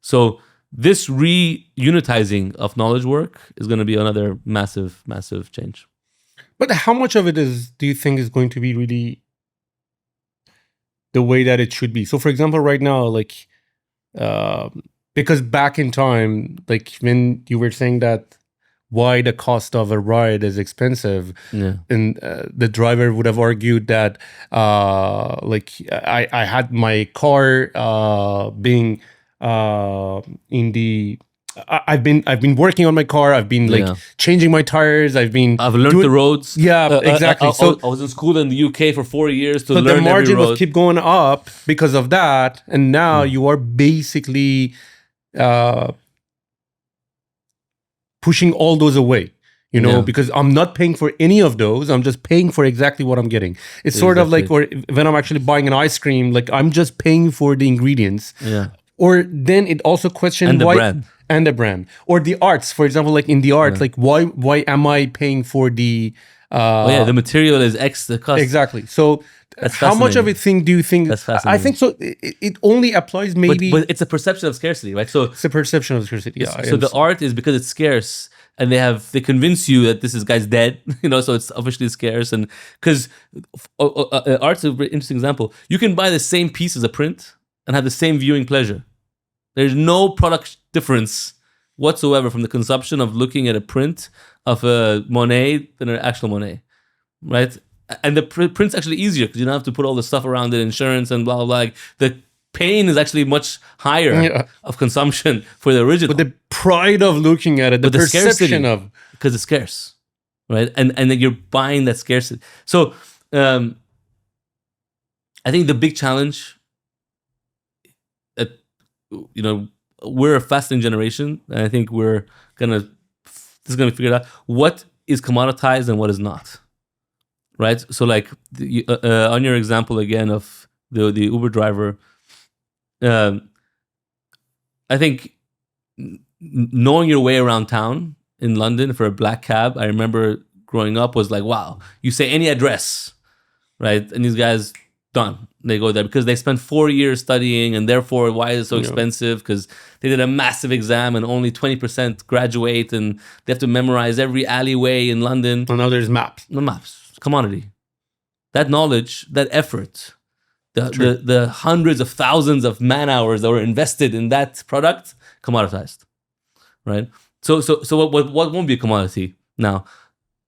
So this reunitizing of knowledge work is going to be another massive, massive change. But how much of it do you think is going to be really the way that it should be? So, for example, right now, like, because back in time, like when you were saying that why the cost of a ride is expensive, and the driver would have argued that, like, I had my car being in the. I've been working on my car. I've been like changing my tires. I've learned the roads. Yeah, exactly. So I was in school in the UK for 4 years to learn every road. So the margin was keep going up because of that, and now you are basically pushing all those away. You know, because I'm not paying for any of those. I'm just paying for exactly what I'm getting. It's sort of like, or when I'm actually buying an ice cream, like I'm just paying for the ingredients. Yeah. Or then it also questions and the why. Brand. And the brand, or the arts, for example, like in the art, like why am I paying for the? The material is X the cost. Exactly. So how much of a thing do you think? That's fascinating. I think so. It only applies maybe, but it's a perception of scarcity, right? So it's a perception of scarcity. Yeah. So the art is because it's scarce, and they convince you that this guy's dead, you know. So it's officially scarce, and because art's a very interesting example. You can buy the same piece as a print and have the same viewing pleasure. There's no product difference whatsoever from the consumption of looking at a print of a Monet than an actual Monet, right? And the print's actually easier because you don't have to put all the stuff around it, insurance and blah, blah, blah. Like, the pain is actually much higher of consumption for the original. But the pride of looking at it, the perception of... Because it's scarce, right? And then you're buying that scarcity. So I think the big challenge... You know, we're a fasting generation, and I think this is gonna be figured out what is commoditized and what is not, right? So like on your example again of the Uber driver, I think knowing your way around town in London for a black cab, I remember growing up was like, wow, you say any address, right? And these guys, done. They go there because they spent 4 years studying, and therefore why is it so expensive? Because they did a massive exam and only 20% graduate, and they have to memorize every alleyway in London. And now there's maps. No maps, commodity. That knowledge, that effort, the hundreds of thousands of man hours that were invested in that product, commoditized, right? So what won't be a commodity now?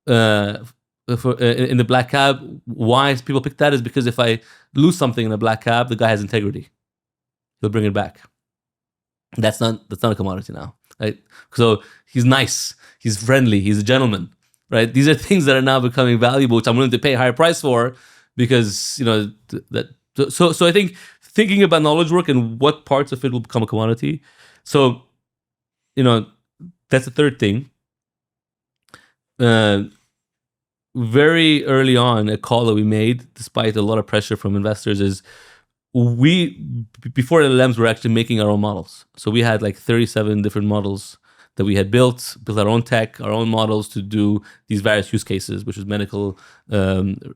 In the black cab, why people pick that is because if I lose something in a black cab, the guy has integrity. He'll bring it back. That's not a commodity now, right? So he's nice, he's friendly, he's a gentleman, right? These are things that are now becoming valuable, which I'm willing to pay a higher price for because that. So I think thinking about knowledge work and what parts of it will become a commodity. So that's the third thing. Very early on, a call that we made, despite a lot of pressure from investors, is before LLMs, we're actually making our own models. So we had like 37 different models that we had built our own tech, our own models to do these various use cases, which is medical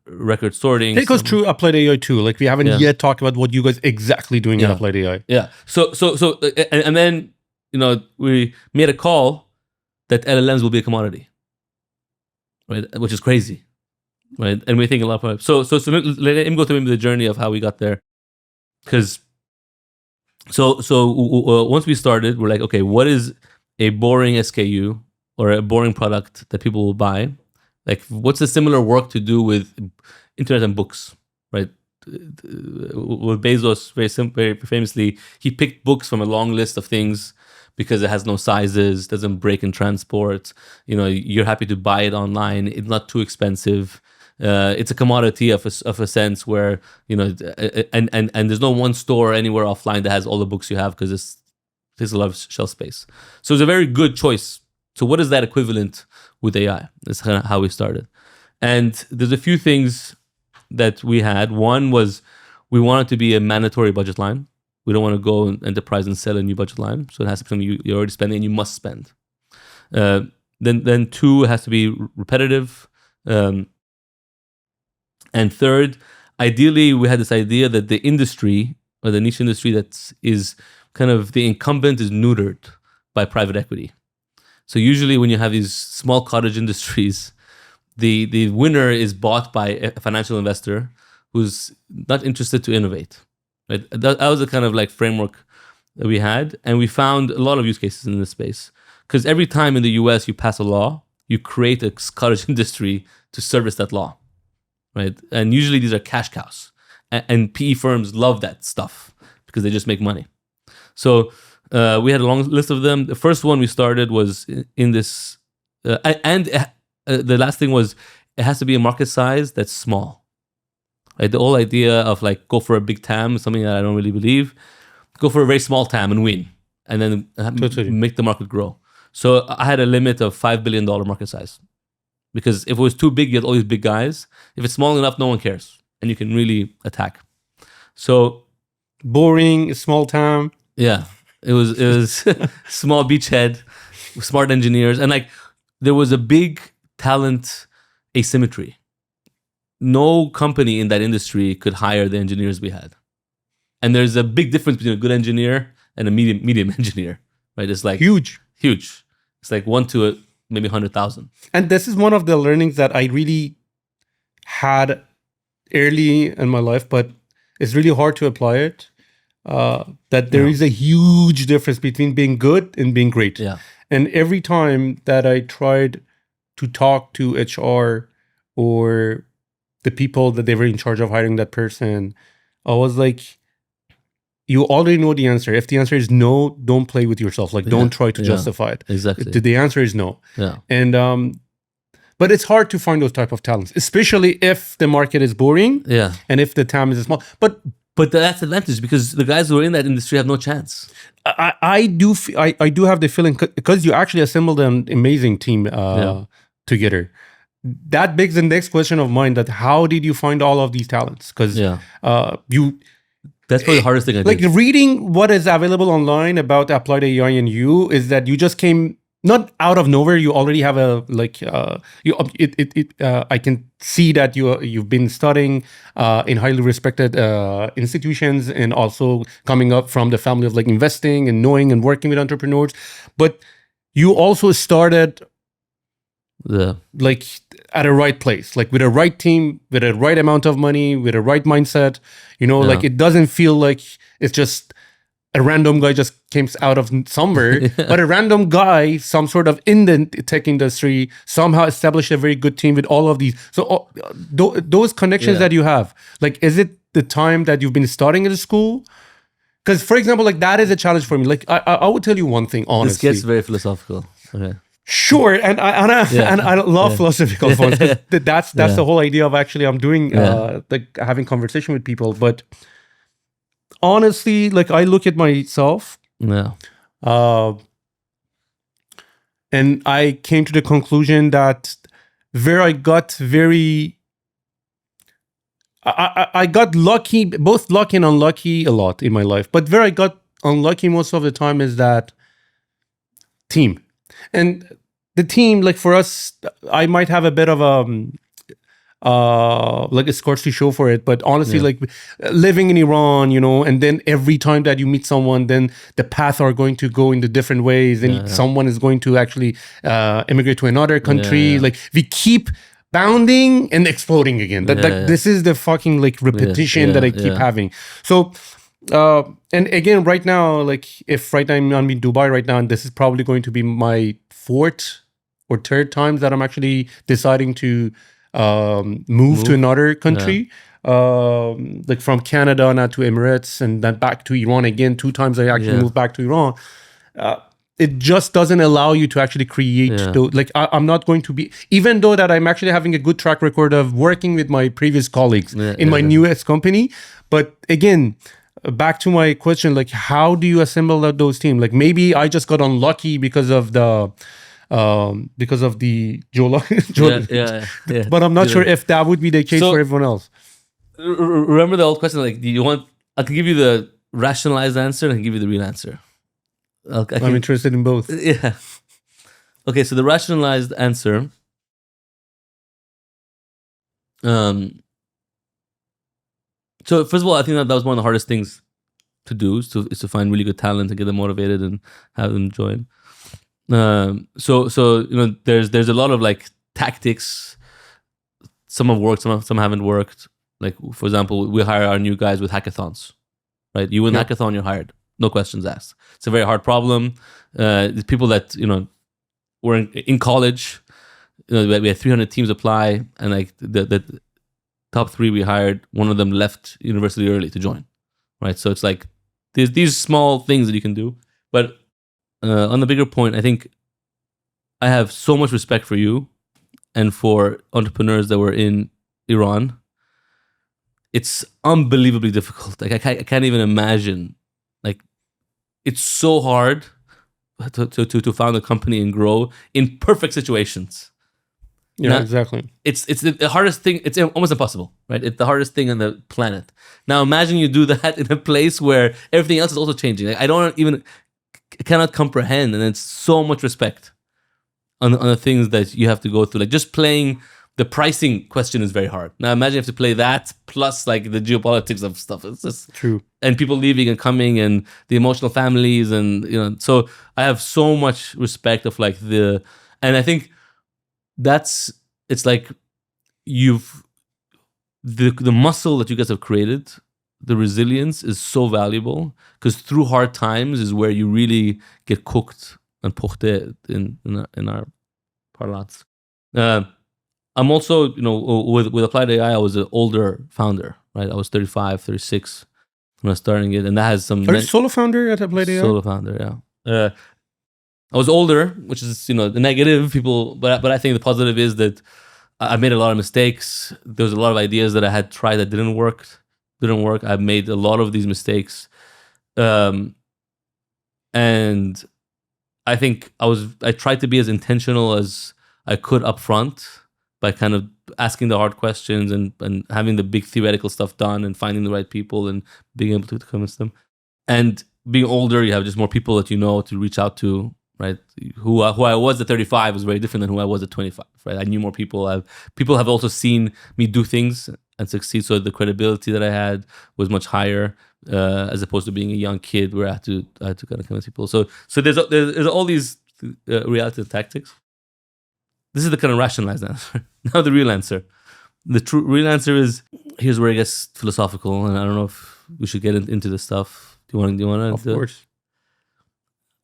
record sorting. It goes through Applied AI too. Like we haven't yet talked about what you guys exactly doing in Applied AI. Yeah. So and then we made a call that LLMs will be a commodity. Right, which is crazy, right? And we think a lot about it. So let him go through the journey of how we got there, because once we started, we're like, okay, what is a boring SKU or a boring product that people will buy? Like, what's the similar work to do with internet and books, right? With Bezos, very famously, he picked books from a long list of things. Because it has no sizes, doesn't break in transport. You're happy to buy it online. It's not too expensive. It's a commodity of a sense where and there's no one store anywhere offline that has all the books you have because it takes a lot of shelf space. So it's a very good choice. So what is that equivalent with AI? That's kind of how we started. And there's a few things that we had. One was we wanted to be a mandatory budget line. We don't want to go enterprise and sell a new budget line. So it has to be something you're already spending and you must spend. Then two, it has to be repetitive. And third, ideally, we had this idea that the industry or the niche industry that is kind of the incumbent is neutered by private equity. So usually when you have these small cottage industries, the winner is bought by a financial investor who's not interested to innovate. Right? That was the kind of like framework that we had, and we found a lot of use cases in this space. Because every time in the US you pass a law, you create a cottage industry to service that law, right? And usually these are cash cows, and PE firms love that stuff because they just make money. So we had a long list of them. The first one we started was in this, the last thing was it has to be a market size that's small. Right? The whole idea of like go for a big TAM is something that I don't really believe. Go for a very small TAM and win, and then make the market grow. So I had a limit of $5 billion market size, because if it was too big, you had all these big guys. If it's small enough, no one cares, and you can really attack. So boring, small TAM. Yeah, it was small beachhead, smart engineers, and like there was a big talent asymmetry. No company in that industry could hire the engineers we had. And there's a big difference between a good engineer and a medium engineer, right? It's like huge. It's like 1 to maybe 100,000. And this is one of the learnings that I really had early in my life, but it's really hard to apply it. That there is a huge difference between being good and being great. Yeah. And every time that I tried to talk to HR or the people that they were in charge of hiring that person, I was like, you already know the answer. If the answer is no, don't play with yourself. Like, don't try to justify it. Exactly. The answer is no. Yeah. And but it's hard to find those type of talents, especially if the market is boring. Yeah. And if the TAM is small. But that's the advantage, because the guys who are in that industry have no chance. I do have the feeling, because you actually assembled an amazing team together. that begs the next question of mine: that how did you find all of these talents? Because you. That's probably the hardest thing I like did. reading what is available online about applied AI and you is that you just came not out of nowhere. You already have a I can see that you've been studying in highly respected institutions and also coming up from the family of like investing and knowing and working with entrepreneurs. But you also started like at a right place, like with a right team, with a right amount of money, with a right mindset, like it doesn't feel like it's just a random guy just came out of somewhere, but a random guy, some sort of in the tech industry, somehow established a very good team with all of these. So those connections that you have, like, is it the time that you've been studying at the school? Because, for example, like that is a challenge for me. Like I would tell you one thing, honestly. This gets very philosophical. Okay. Sure, and I love philosophical ones. That's the whole idea of actually I'm doing like having conversation with people. But honestly, like I look at myself, and I came to the conclusion that where I got I got lucky, both lucky and unlucky a lot in my life. But where I got unlucky most of the time is that team. And the team, like for us, I might have a bit of like a scorched show for it, but honestly, like living in Iran, and then every time that you meet someone, then the paths are going to go in the different ways, and someone is going to actually immigrate to another country. Like we keep bounding and exploding again. This is the fucking like repetition that I keep having. So. And again, right now, like if right now I'm in Dubai right now, and this is probably going to be my fourth or third time that I'm actually deciding to move to another country, like from Canada now to Emirates and then back to Iran again. 2 times I actually moved back to Iran. It just doesn't allow you to actually create like I'm not going to be, even though that I'm actually having a good track record of working with my previous colleagues in my newest company. But again, back to my question, like how do you assemble those teams? Like maybe I just got unlucky because of the Jola. But I'm not sure if that would be the case for everyone else. Remember the old question, like, do you want, I can give you the rationalized answer and I can give you the real answer. I'm interested in both. Yeah. Okay, so the rationalized answer, so first of all, I think that was one of the hardest things to do is to find really good talent and get them motivated and have them join. So there's a lot of like tactics. Some have worked, some haven't worked. Like for example, we hire our new guys with hackathons, right? You win hackathon, you're hired, no questions asked. It's a very hard problem. The people that were in college, we had 300 teams apply, and like the top 3 we hired, one of them left university early to join, right? So it's like there's these small things that you can do. But on the bigger point, I think I have so much respect for you and for entrepreneurs that were in Iran. It's unbelievably difficult. Like I can't even imagine. Like it's so hard to found a company and grow in perfect situations. Yeah, exactly. It's the hardest thing. It's almost impossible, right? It's the hardest thing on the planet. Now imagine you do that in a place where everything else is also changing. Like, I cannot comprehend, and it's so much respect on the things that you have to go through. Like just playing the pricing question is very hard. Now imagine you have to play that plus like the geopolitics of stuff. It's just true. And people leaving and coming and the emotional families and so I have so much respect of like and I think it's like the muscle that you guys have created, the resilience is so valuable because through hard times is where you really get cooked and pochte in our parlance. I'm also, with Applied AI, I was an older founder, right? I was 35, 36 when I was starting it, and that has some. Are you solo founder at Applied AI? Solo founder, yeah. I was older, which is the negative people, but I think the positive is that I made a lot of mistakes. There was a lot of ideas that I had tried that didn't work. I've made a lot of these mistakes, and I think I tried to be as intentional as I could up front, by kind of asking the hard questions and having the big theoretical stuff done and finding the right people and being able to convince them. And being older, you have just more people that you know to reach out to, right? Who I was at 35 was very different than who I was at 25, right? I knew more people. People have also seen me do things and succeed, so the credibility that I had was much higher as opposed to being a young kid where I had to kind of convince people. So there's all these reality tactics. This is the kind of rationalized answer. Now the real answer. The true real answer is, here's where it gets philosophical, and I don't know if we should get into this stuff. Do you want to? Of course.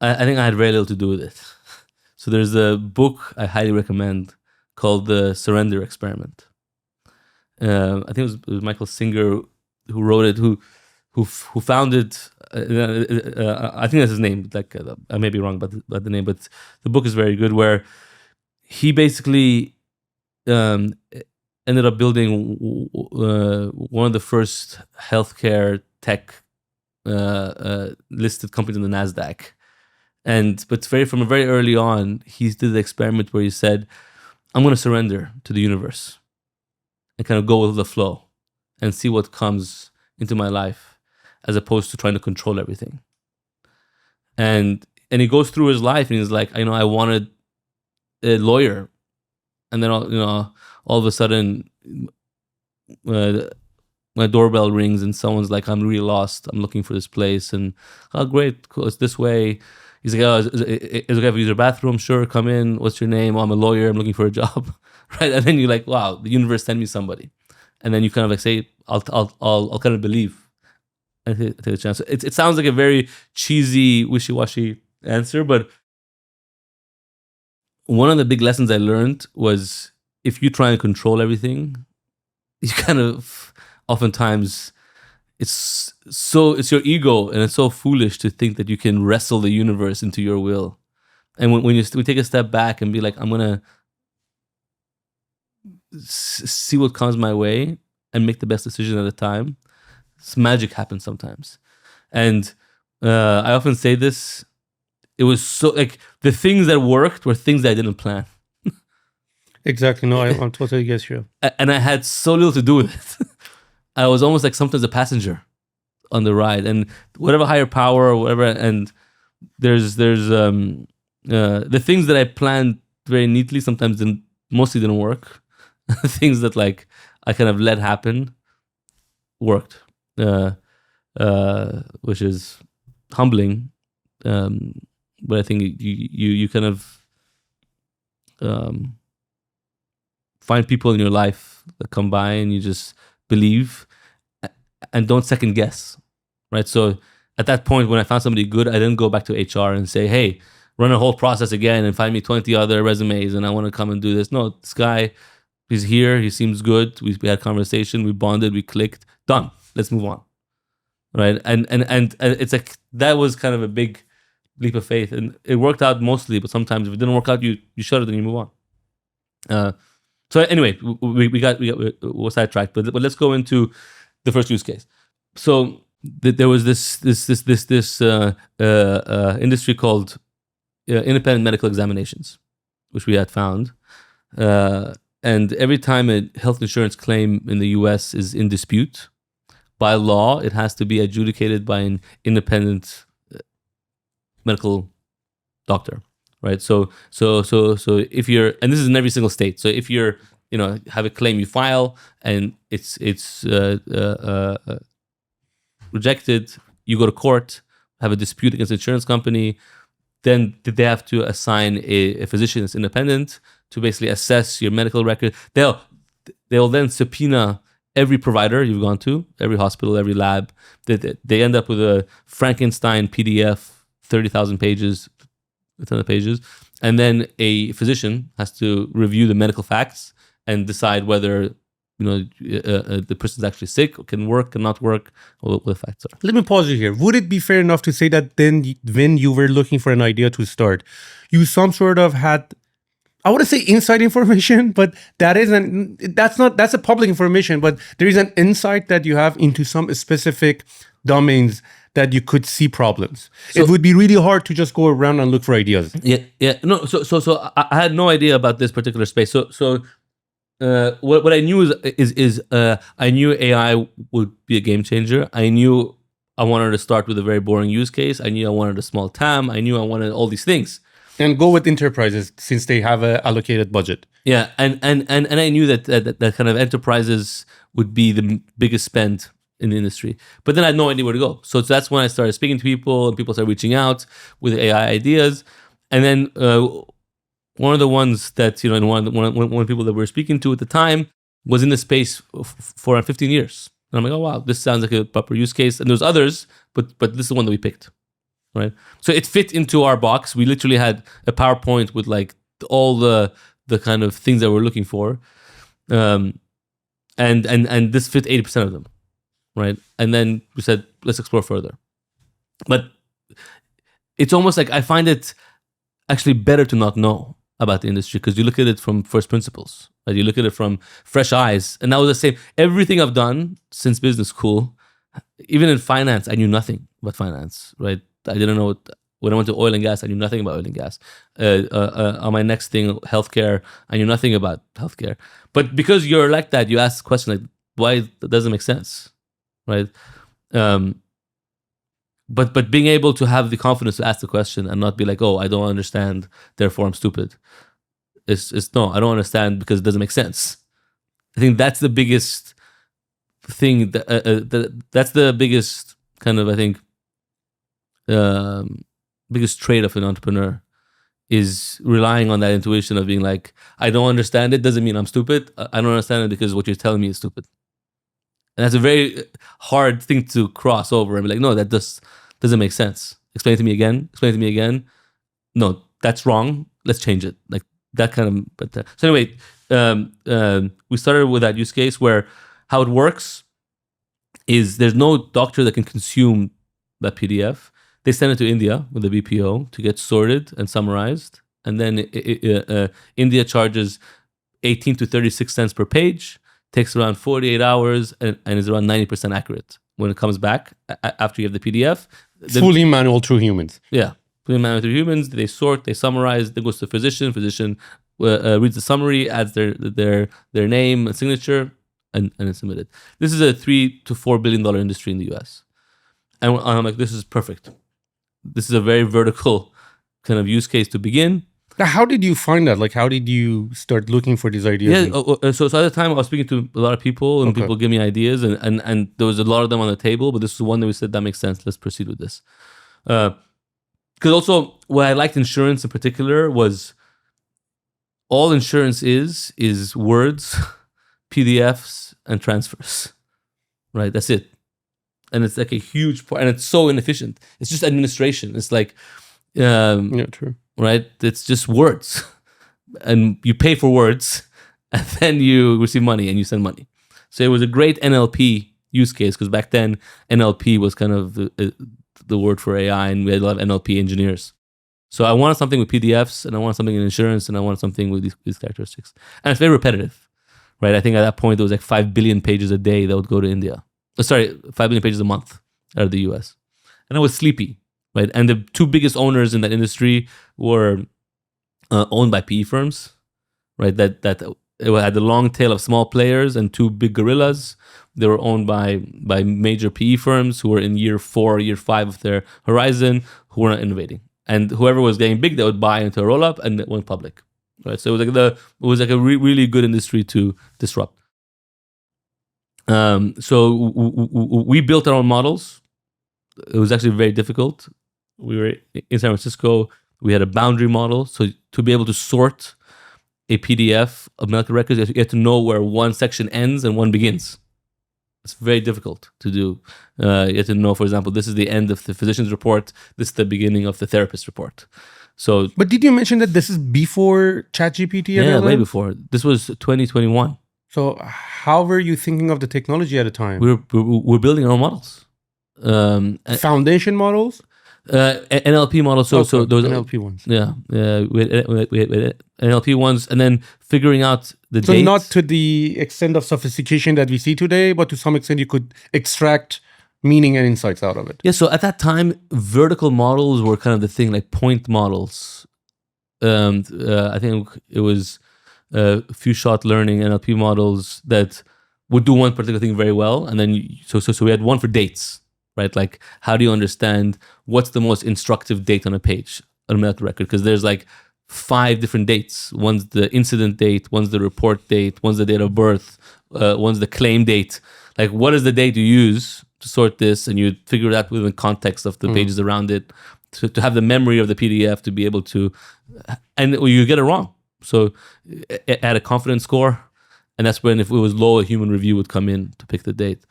I think I had very little to do with it. So there's a book I highly recommend called The Surrender Experiment. I think it was Michael Singer who wrote it, who founded. I think that's his name. Like I may be wrong about the name, but the book is very good. Where he basically ended up building one of the first healthcare tech listed companies on the NASDAQ. But from very early on, he did the experiment where he said, I'm going to surrender to the universe and kind of go with the flow and see what comes into my life, as opposed to trying to control everything. And he goes through his life and he's like, I wanted a lawyer. And then, all of a sudden, my doorbell rings and someone's like, I'm really lost. I'm looking for this place. And, oh, great, cool, it's this way. He's like, oh, is it okay if I use your bathroom? Sure, come in. What's your name? Oh, I'm a lawyer. I'm looking for a job, right? And then you're like, wow, the universe sent me somebody. And then you kind of like say, I'll kind of believe and take a chance. It sounds like a very cheesy, wishy-washy answer, but one of the big lessons I learned was, if you try and control everything, you kind of oftentimes it's your ego, and it's so foolish to think that you can wrestle the universe into your will. And when we take a step back and be like, I'm gonna see what comes my way and make the best decision at a time, magic happens sometimes. And I often say this. It was so like the things that worked were things that I didn't plan. Exactly. No, I'm totally get you. And I had so little to do with it. I was almost like sometimes a passenger on the ride, and whatever higher power or whatever. And there's the things that I planned very neatly sometimes mostly didn't work. Things that like I kind of let happen worked, which is humbling. But I think you kind of find people in your life that come by and you just believe and don't second guess, right? So at that point, when I found somebody good, I didn't go back to HR and say, hey, run a whole process again and find me 20 other resumes and I want to come and do this. No, this guy, he's here, he seems good, we had a conversation, we bonded, we clicked, done, let's move on, right? And it's like, that was kind of a big leap of faith, and it worked out mostly, but sometimes if it didn't work out, you shut it and you move on. So anyway, we're sidetracked, but let's go into the first use case. So there was this industry called independent medical examinations, which we had found, and every time a health insurance claim in the U.S. is in dispute, by law it has to be adjudicated by an independent medical doctor, right? So if you're, and this is in every single state. So if you're, have a claim you file and it's rejected, you go to court, have a dispute against the insurance company, then they have to assign a physician that's independent to basically assess your medical record. They'll then subpoena every provider you've gone to, every hospital, every lab. They end up with a Frankenstein PDF, 30,000 pages, a ton of pages, and then a physician has to review the medical facts and decide whether the person's actually sick, or can work, cannot work, or what the facts are. Let me pause you here. Would it be fair enough to say that then, when you were looking for an idea to start, you some sort of had, I want to say inside information, but that's a public information, but there is an insight that you have into some specific domains that you could see problems. So, it would be really hard to just go around and look for ideas. Yeah. No. So I had no idea about this particular space. So what I knew is I knew AI would be a game changer. I knew I wanted to start with a very boring use case. I knew I wanted a small TAM. I knew I wanted all these things. And go with enterprises since they have an allocated budget. Yeah, and I knew that kind of enterprises would be the biggest spend in the industry. But then I had no idea where to go. So that's when I started speaking to people, and people started reaching out with AI ideas. And then one of the ones that, you know, one of the people that we were speaking to at the time was in the space for around 15 years. And I'm like, oh, wow, this sounds like a proper use case. And there's others, but this is the one that we picked, right? So it fit into our box. We literally had a PowerPoint with like all the kind of things that we're looking for. And this fit 80% of them, right? And then we said, let's explore further. But it's almost like I find it actually better to not know about the industry because you look at it from first principles, right? You look at it from fresh eyes. And that was the same. Everything I've done since business school, even in finance, I knew nothing about finance, right? I didn't know when I went to oil and gas, I knew nothing about oil and gas. On my next thing, healthcare, I knew nothing about healthcare. But because you're like that, you ask the question like, why that doesn't make sense, right? But being able to have the confidence to ask the question and not be like, oh, I don't understand, therefore I'm stupid. It's no, I don't understand because it doesn't make sense. I think that's the biggest thing. That's the biggest kind of, I think, biggest trait of an entrepreneur is relying on that intuition of being like, I don't understand it, doesn't mean I'm stupid. I don't understand it because what you're telling me is stupid. And that's a very hard thing to cross over and be like, no, that doesn't make sense. Explain it to me again. Explain it to me again. No, that's wrong. Let's change it. Like that kind of. So anyway, we started with that use case where how it works is there's no doctor that can consume that PDF. They send it to India with the BPO to get sorted and summarized. And then India charges 18 to 36 cents per page, takes around 48 hours, and is around 90% accurate when it comes back after you have the PDF. Fully manual through humans. Yeah, fully manual through humans. They sort, they summarize, then goes to the physician. Physician reads the summary, adds their name and signature, and it's submitted. This is a $3 to $4 billion industry in the US. And I'm like, this is perfect. This is a very vertical kind of use case to begin. Now, how did you find that? Like, how did you start looking for these ideas? Yeah, so at the time I was speaking to a lot of people and people give me ideas and there was a lot of them on the table, but this is one that we said, that makes sense. Let's proceed with this. Because also what I liked insurance in particular was all insurance is words, PDFs, and transfers, right? That's it. And it's like a huge part, and it's so inefficient. It's just administration. It's like, yeah, true. Right? It's just words, and you pay for words, and then you receive money and you send money. So it was a great NLP use case because back then NLP was kind of the word for AI, and we had a lot of NLP engineers. So I wanted something with PDFs, and I wanted something in insurance, and I wanted something with these characteristics. And it's very repetitive, right? I think at that point there was like 5 billion pages a day that would go to India. 5 billion pages a month out of the US. And I was sleepy, right? And the two biggest owners in that industry were owned by PE firms, right? That it had a long tail of small players and two big gorillas. They were owned by major PE firms who were in year 4, year 5 of their horizon, who were not innovating. And whoever was getting big, they would buy into a roll-up and it went public, right? So it was like a really good industry to disrupt. So we built our own models. It was actually very difficult. We were in San Francisco. We had a boundary model. So to be able to sort a PDF of medical records, you have to know where one section ends and one begins. It's very difficult to do. You have to know, for example, this is the end of the physician's report. This is the beginning of the therapist's report. So, but did you mention that this is before ChatGPT? Yeah, way before. This was 2021. So how were you thinking of the technology at the time? We're building our own models. Foundation models? NLP models. So those NLP ones. Yeah. We had NLP ones, and then figuring out the So dates. not to the extent of sophistication that we see today, but to some extent you could extract meaning and insights out of it. Yeah, so at that time, vertical models were kind of the thing, like point models. I think it was few shot learning NLP models that would do one particular thing very well, and then so we had one for dates, right? Like, how do you understand what's the most instructive date on a page, on a medical record? Because there's like 5 different dates. One's the incident date, one's the report date, one's the date of birth, one's the claim date. Like, what is the date you use to sort this? And you figure it out within the context of the pages around it, to have the memory of the PDF to be able to, and you get it wrong. So add a confidence score, and that's when, if it was low, a human review would come in to pick the date.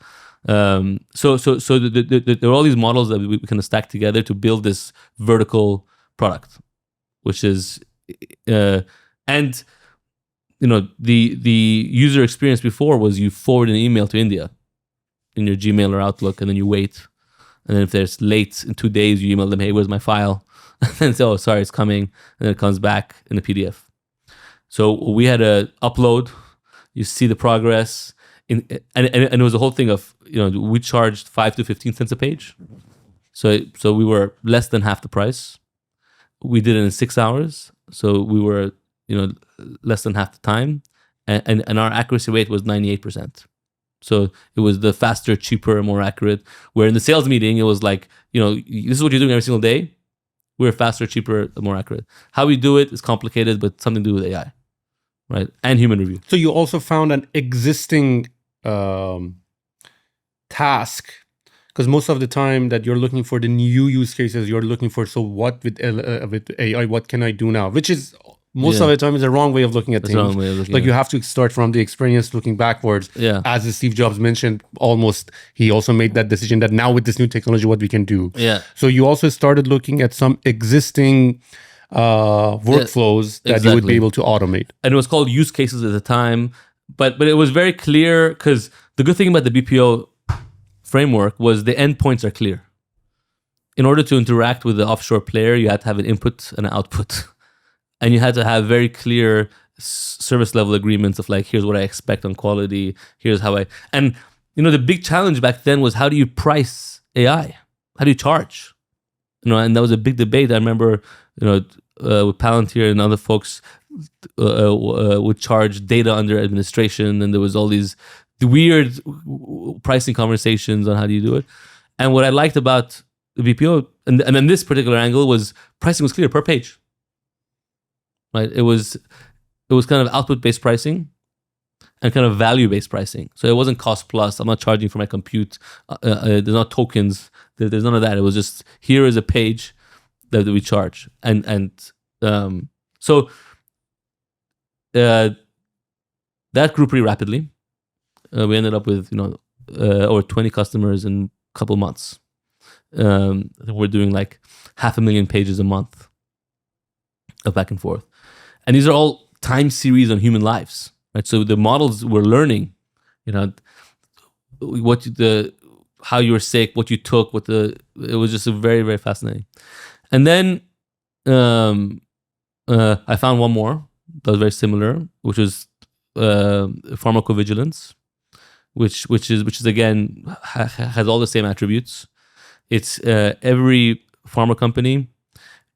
So there are all these models that we kind of stack together to build this vertical product, which is, and the user experience before was you forward an email to India in your Gmail or Outlook, and then you wait. And then if there's late in 2 days, you email them, hey, where's my file? And then say, oh, sorry, it's coming. And then it comes back in a PDF. So we had to upload, you see the progress. And it was a whole thing of, we charged 5 to 15 cents a page. So we were less than half the price. We did it in 6 hours. So we were, less than half the time. And our accuracy rate was 98%. So it was the faster, cheaper, more accurate. Where in the sales meeting, it was like, this is what you're doing every single day. We're faster, cheaper, more accurate. How we do it is complicated, but something to do with AI, right? And human review. So you also found an existing task, because most of the time that you're looking for the new use cases, you're looking for, so what with AI, what can I do now? Which is most of the time is a wrong way of looking at things. Wrong way of looking like you have to start from the experience looking backwards. Yeah. As Steve Jobs mentioned, he also made that decision that now with this new technology, what we can do. Yeah. So you also started looking at some existing workflows that you would be able to automate. And it was called use cases at the time, but it was very clear, because the good thing about the BPO framework was the endpoints are clear. In order to interact with the offshore player, you had to have an input and an output. And you had to have very clear service level agreements of like, here's what I expect on quality, here's how and the big challenge back then was, how do you price AI? How do you charge? And that was a big debate. I remember, with Palantir and other folks would charge data under administration, and there was all these weird pricing conversations on how do you do it. And what I liked about the BPO, and then this particular angle, was pricing was clear per page. Right? It was kind of output-based pricing and kind of value-based pricing. So it wasn't cost plus. I'm not charging for my compute. There's not tokens. There's none of that. It was just, here is a page that we charge. So that grew pretty rapidly. We ended up with over 20 customers in a couple months. We're doing like 500,000 pages a month of back and forth. And these are all time series on human lives, right? So the models were learning, how you were sick, what you took, it was just a very, very fascinating. And then I found one more that was very similar, which was pharmacovigilance, which is again has all the same attributes. It's every pharma company,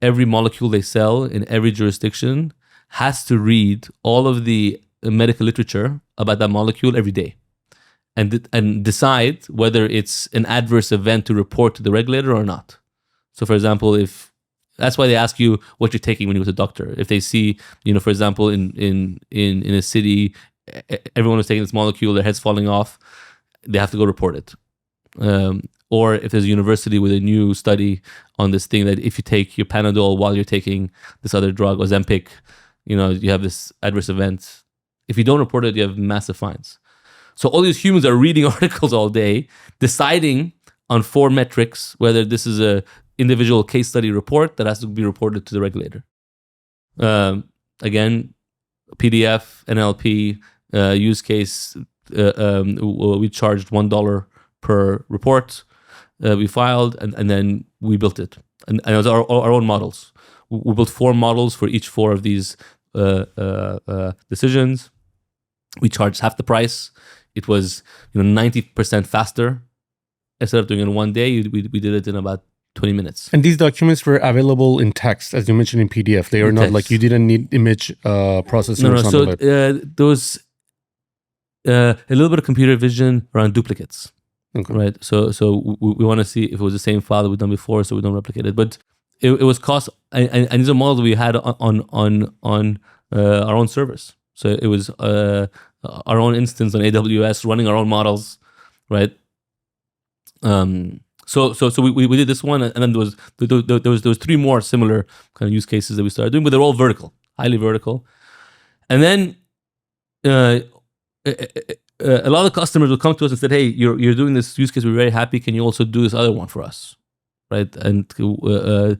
every molecule they sell in every jurisdiction has to read all of the medical literature about that molecule every day, and decide whether it's an adverse event to report to the regulator or not. So, for example, that's why they ask you what you're taking when you go to the doctor. If they see, for example, in a city, everyone is taking this molecule, their head's falling off, they have to go report it. Or if there's a university with a new study on this thing that if you take your Panadol while you're taking this other drug, Ozempic, you have this adverse event. If you don't report it, you have massive fines. So all these humans are reading articles all day, deciding on 4 metrics whether this is a individual case study report that has to be reported to the regulator. Again, PDF, NLP, use case, we charged $1 per report. We filed, and then we built it. And it was our own models. We built 4 models for each 4 of these decisions. We charged half the price. It was 90% faster. Instead of doing it in one day, we did it in about 20 minutes. And these documents were available in text, as you mentioned, in PDF. They are In not text. like you didn't need image processing No, or something. so there was a little bit of computer vision around duplicates. Okay. Right. So we want to see if it was the same file that we've done before, so we don't replicate it. But it was cost, and these are models we had on our own servers. So it was our own instance on AWS running our own models, right? So we did this one, and then there was 3 more similar kind of use cases that we started doing, but they're all vertical, highly vertical. And then a lot of customers would come to us and said, "Hey, you're doing this use case. We're very happy. Can you also do this other one for us?" Right? And we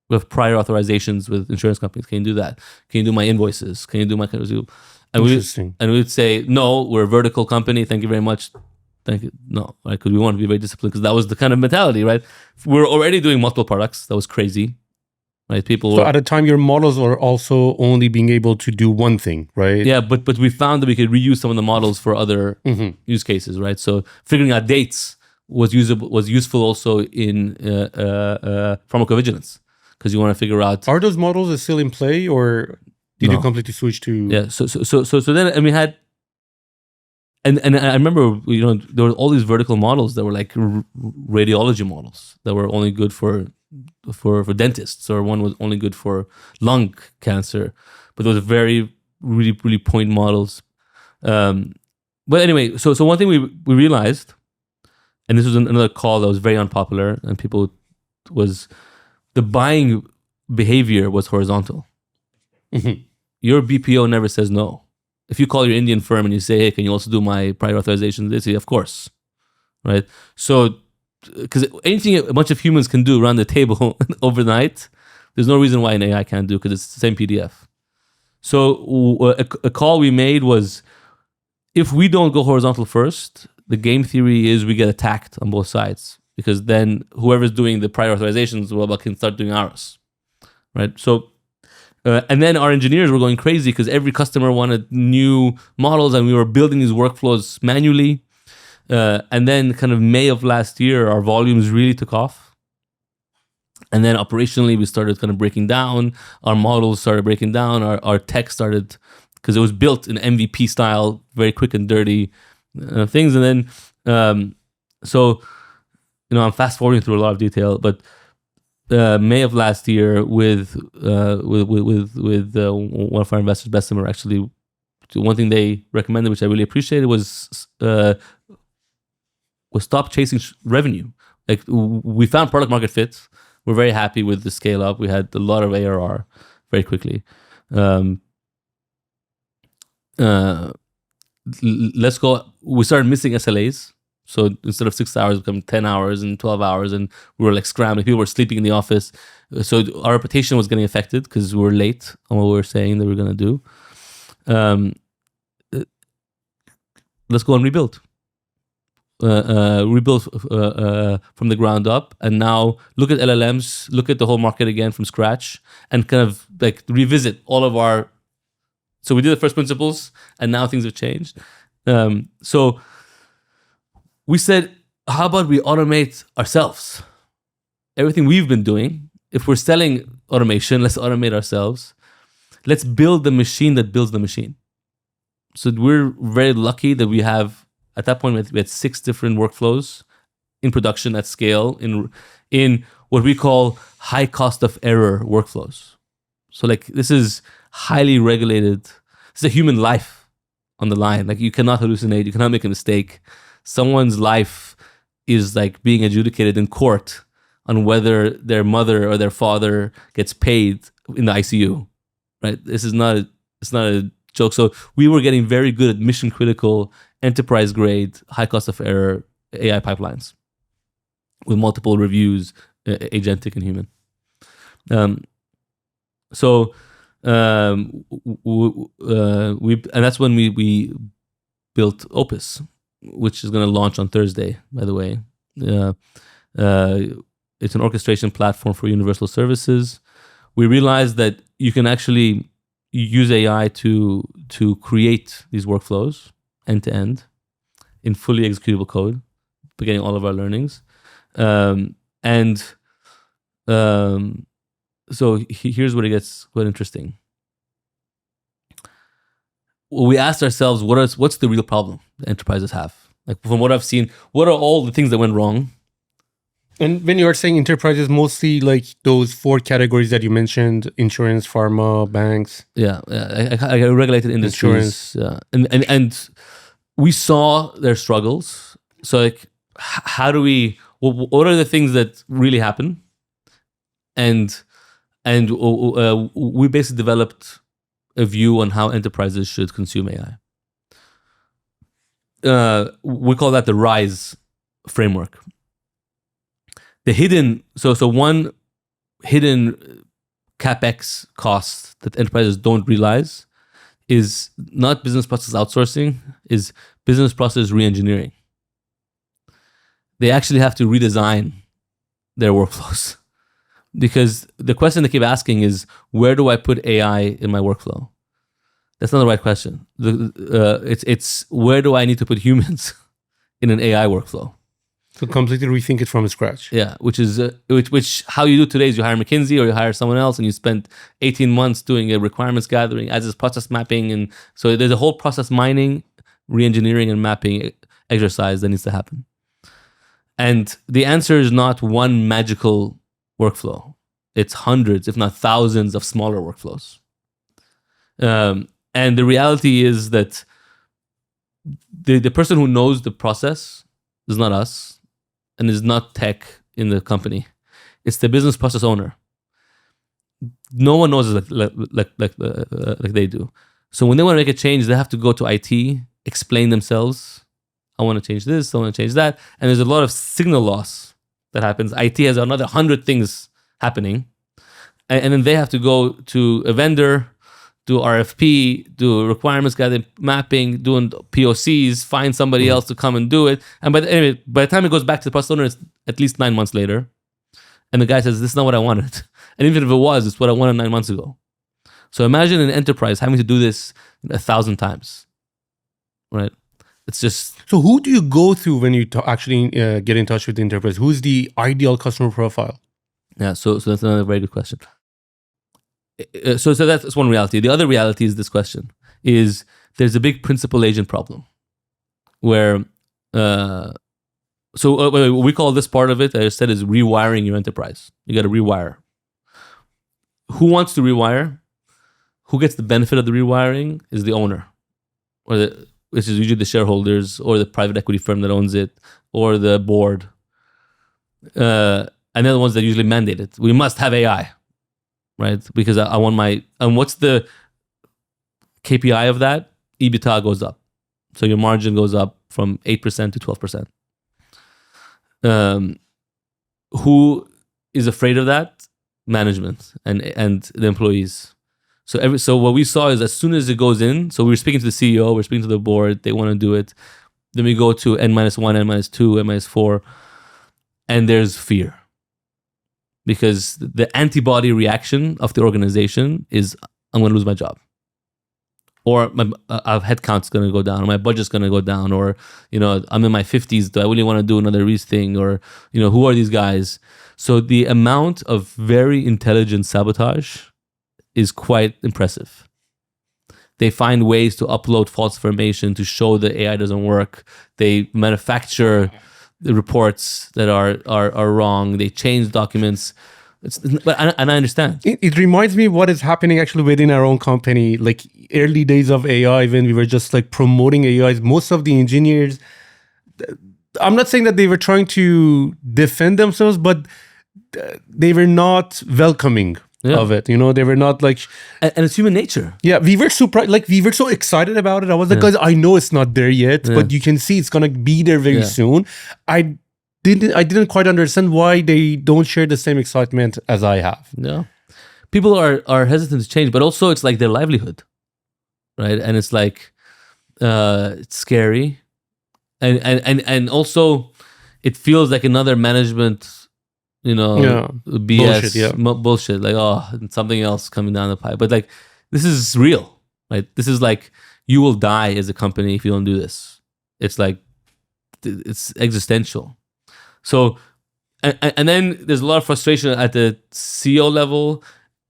have prior authorizations with insurance companies. Can you do that? Can you do my invoices? Can you do my kind of? Interesting. And we would say, "No, we're a vertical company. Thank you very much. Thank you." No, right? Because we want to be very disciplined. Because that was the kind of mentality, right? We're already doing multiple products. That was crazy. Right, people. So at a time, your models were also only being able to do one thing, right? Yeah, but we found that we could reuse some of the models for other use cases, right? So figuring out dates was useful also in pharmacovigilance, because you want to figure out. Are those models still in play, or did you completely switch to? Yeah. So then, and we had. And I remember, there were all these vertical models that were like radiology models that were only good for dentists, or one was only good for lung cancer, but those very really point models. But anyway, so one thing we realized, and this was another call that was very unpopular, and people was the buying behavior was horizontal. Mm-hmm. Your BPO never says no. If you call your Indian firm and you say, "Hey, can you also do my prior authorization?" They say, "Of course," right? So, because anything a bunch of humans can do around the table overnight, there's no reason why an AI can't do, because it's the same PDF. So a call we made was, if we don't go horizontal first, the game theory is we get attacked on both sides, because then whoever's doing the prior authorizations can start doing ours, right? So, and then our engineers were going crazy because every customer wanted new models, and we were building these workflows manually. And then kind of May of last year, our volumes really took off. And then operationally, we started kind of breaking down. Our models started breaking down. Our tech started, because it was built in MVP style, very quick and dirty things. And then, I'm fast forwarding through a lot of detail, but May of last year, with one of our investors, Bessemer, actually, one thing they recommended, which I really appreciated, was stop chasing revenue. Like, we found product market fit. We're very happy with the scale up. We had a lot of ARR very quickly. Let's go. We started missing SLAs. So instead of 6 hours, it became 10 hours and 12 hours, and we were like scrambling. People were sleeping in the office. So our reputation was getting affected because we were late on what we were saying that we were going to do. Let's go and rebuild. Rebuild from the ground up, and now look at LLMs, look at the whole market again from scratch, and kind of like revisit all of our. So we did the first principles, and now things have changed. So we said, how about we automate ourselves? Everything we've been doing. If we're selling automation, let's automate ourselves. Let's build the machine that builds the machine. So we're very lucky that we have. At that point, we had 6 different workflows in production at scale in what we call high cost of error workflows. So like, this is highly regulated. This is a human life on the line. Like, you cannot hallucinate. You cannot make a mistake. Someone's life is like being adjudicated in court on whether their mother or their father gets paid in the ICU, right? It's not a joke. So we were getting very good at mission critical, enterprise grade, high cost of error AI pipelines with multiple reviews, agentic and human. And that's when we built Opus, which is going to launch on Thursday, by the way. It's an orchestration platform for universal services. We realized that you can actually use AI to create these workflows end to end in fully executable code, beginning all of our learnings. And so here's where it gets quite interesting. We asked ourselves, what's the real problem that enterprises have? Like from what I've seen, what are all the things that went wrong? And when you are saying enterprises, mostly like those 4 categories that you mentioned: insurance, pharma, banks. Yeah, regulated industries. And we saw their struggles. So like, how do we? What are the things that really happen? And we basically developed a view on how enterprises should consume AI. We call that the RISE framework. The hidden, so one hidden CapEx cost that enterprises don't realize is not business process outsourcing, is business process re-engineering. They actually have to redesign their workflows. Because the question they keep asking is, where do I put AI in my workflow? That's not the right question. It's where do I need to put humans in an AI workflow? So completely rethink it from scratch. Yeah, which is which how you do today is you hire McKinsey or you hire someone else and you spend 18 months doing a requirements gathering as is process mapping, and so there's a whole process mining, re-engineering, and mapping exercise that needs to happen. And the answer is not one magical workflow. It's hundreds, if not thousands, of smaller workflows. And the reality is that the person who knows the process is not us, and is not tech in the company. It's the business process owner. No one knows it like they do. So when they want to make a change, they have to go to IT, explain themselves. I want to change this, I want to change that. And there's a lot of signal loss that happens. IT has another 100 things happening. And then they have to go to a vendor, do RFP, do requirements gathering, mapping, doing POCs, find somebody else to come and do it. And by the time it goes back to the process owner, it's at least 9 months later. And the guy says, this is not what I wanted. And even if it was, it's what I wanted 9 months ago. So imagine an enterprise having to do this 1,000 times, right? It's just... So who do you go through when you actually get in touch with the enterprise? Who's the ideal customer profile? Yeah, so that's another very good question. So that's one reality. The other reality is this question, is there's a big principal agent problem where, we call this part of it, I said, is rewiring your enterprise. You got to rewire. Who wants to rewire? Who gets the benefit of the rewiring is the owner, which is usually the shareholders or the private equity firm that owns it or the board. And they're the ones that usually mandate it. We must have AI. Right? Because I want and what's the KPI of that? EBITDA goes up. So your margin goes up from 8% to 12%. Who is afraid of that? Management and the employees. So what we saw is as soon as it goes in, so we're speaking to the CEO, we're speaking to the board, they want to do it. Then we go to N-1, N-2, N-4, and there's fear. Because the antibody reaction of the organization is, I'm going to lose my job, or my headcount's going to go down, or my budget's going to go down, or I'm in my 50s. Do I really want to do another Reese thing? Or who are these guys? So the amount of very intelligent sabotage is quite impressive. They find ways to upload false information to show the AI doesn't work. They manufacture the reports that are wrong. They change documents. And I understand. It reminds me what is happening actually within our own company. Like early days of AI, when we were just like promoting AI, most of the engineers, I'm not saying that they were trying to defend themselves, but they were not welcoming of it. They were not like... And it's human nature. Yeah, we were we were so excited about it. I was like, guys, I know it's not there yet, but you can see it's going to be there very soon. I didn't quite understand why they don't share the same excitement as I have. Yeah. People are hesitant to change, but also it's like their livelihood, right? And it's like, it's scary. And also it feels like another management... BS, bullshit, like, something else coming down the pipe. But like, this is real, right? This is like, you will die as a company if you don't do this. It's like, it's existential. So and then there's a lot of frustration at the CEO level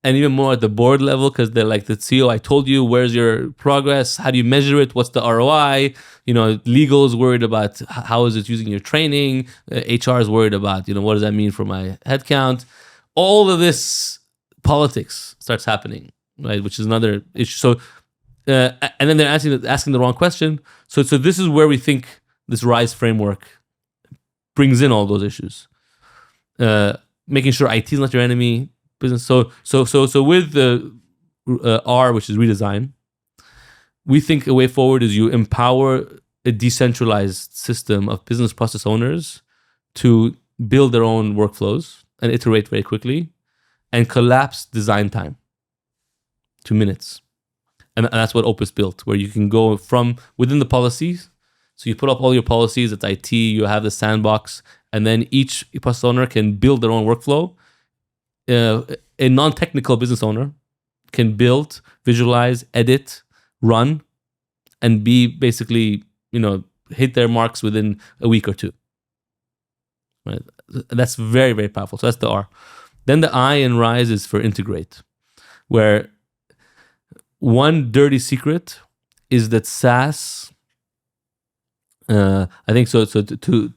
and even more at the board level, because they're like, the CEO, I told you, where's your progress? How do you measure it? What's the ROI? Legal is worried about how is it using your training? HR is worried about, what does that mean for my headcount? All of this politics starts happening, right? Which is another issue. So, and then they're asking the wrong question. So this is where we think this RISE framework brings in all those issues. Making sure IT is not your enemy, business. So with the R, which is redesign, we think a way forward is you empower a decentralized system of business process owners to build their own workflows and iterate very quickly and collapse design time to minutes. And that's what Opus built, where you can go from within the policies. So you put up all your policies, it's IT, you have the sandbox, and then each process owner can build their own workflow. A non-technical business owner can build, visualize, edit, run, and be basically, hit their marks within a week or two. Right? That's very, very powerful. So that's the R. Then the I in RISE is for integrate, where one dirty secret is that SaaS, I think so to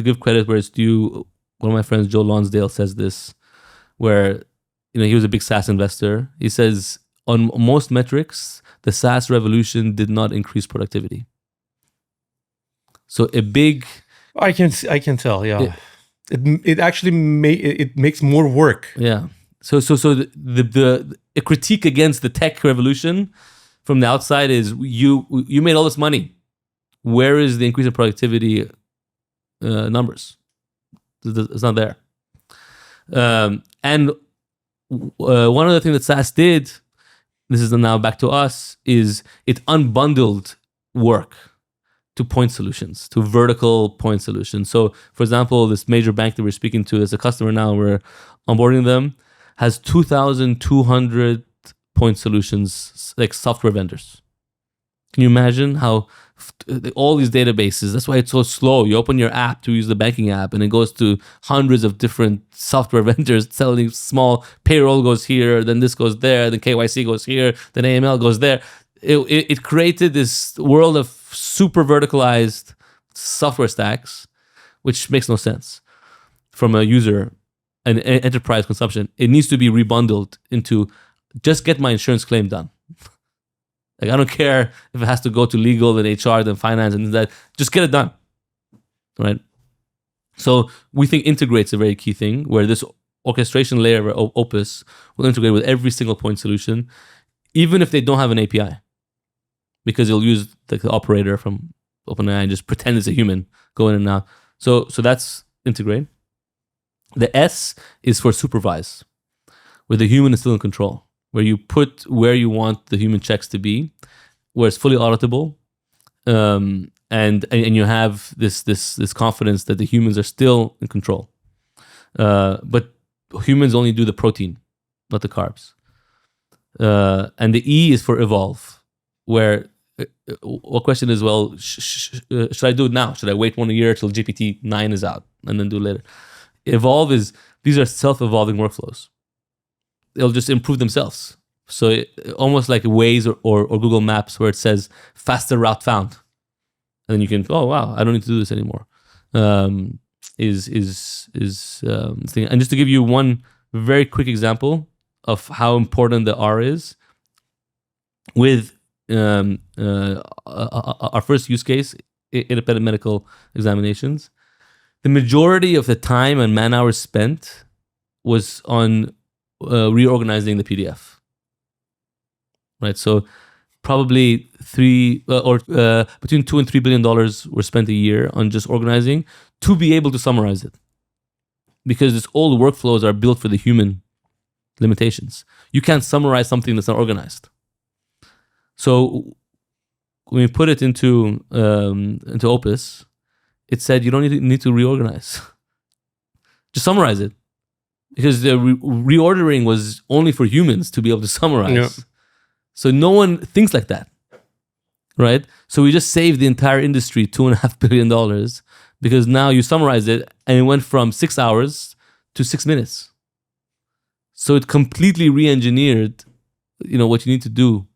give credit where it's due, one of my friends, Joe Lonsdale, says this, where he was a big SaaS investor. He says, on most metrics, the SaaS revolution did not increase productivity. So a big... I can tell, yeah. It actually makes more work. Yeah. So the a critique against the tech revolution from the outside is you made all this money. Where is the increase in productivity numbers? It's not there. And one other thing that SaaS did, this is now back to us, is it unbundled work to point solutions, to vertical point solutions. So, for example, this major bank that we're speaking to, as a customer now, we're onboarding them, has 2,200 point solutions, like software vendors. Can you imagine how all these databases, that's why it's so slow. You open your app to use the banking app and it goes to hundreds of different software vendors selling small payroll goes here, then this goes there, then KYC goes here, then AML goes there. It created this world of super verticalized software stacks, which makes no sense from a user and enterprise consumption. It needs to be rebundled into just get my insurance claim done. Like, I don't care if it has to go to legal and HR, then finance and that. Just get it done, right? So we think integrate's a very key thing, where this orchestration layer of Opus will integrate with every single point solution, even if they don't have an API, because it'll use the operator from OpenAI and just pretend it's a human, go in and out. So that's integrate. The S is for supervise, where the human is still in control, where you put where you want the human checks to be, where it's fully auditable, and you have this confidence that the humans are still in control. But humans only do the protein, not the carbs. And the E is for evolve, where one question is, well, should I do it now? Should I wait 1 year till GPT-9 is out and then do it later? Evolve is, these are self-evolving workflows. They'll just improve themselves. So almost like Waze or Google Maps, where it says faster route found, and then you can, oh wow, I don't need to do this anymore. Is thing. And just to give you one very quick example of how important the R is, with our first use case, independent medical examinations, the majority of the time and man hours spent was on reorganizing the PDF. Right, so probably between $2 and $3 billion were spent a year on just organizing to be able to summarize it, because all the workflows are built for the human limitations. You can't summarize something that's not organized. So when we put it into Opus, it said you don't need to reorganize. Just summarize it, because the reordering was only for humans to be able to summarize. Yep. So no one thinks like that, right? So we just saved the entire industry $2.5 billion because now you summarize it and it went from 6 hours to 6 minutes. So it completely re-engineered, what you need to do.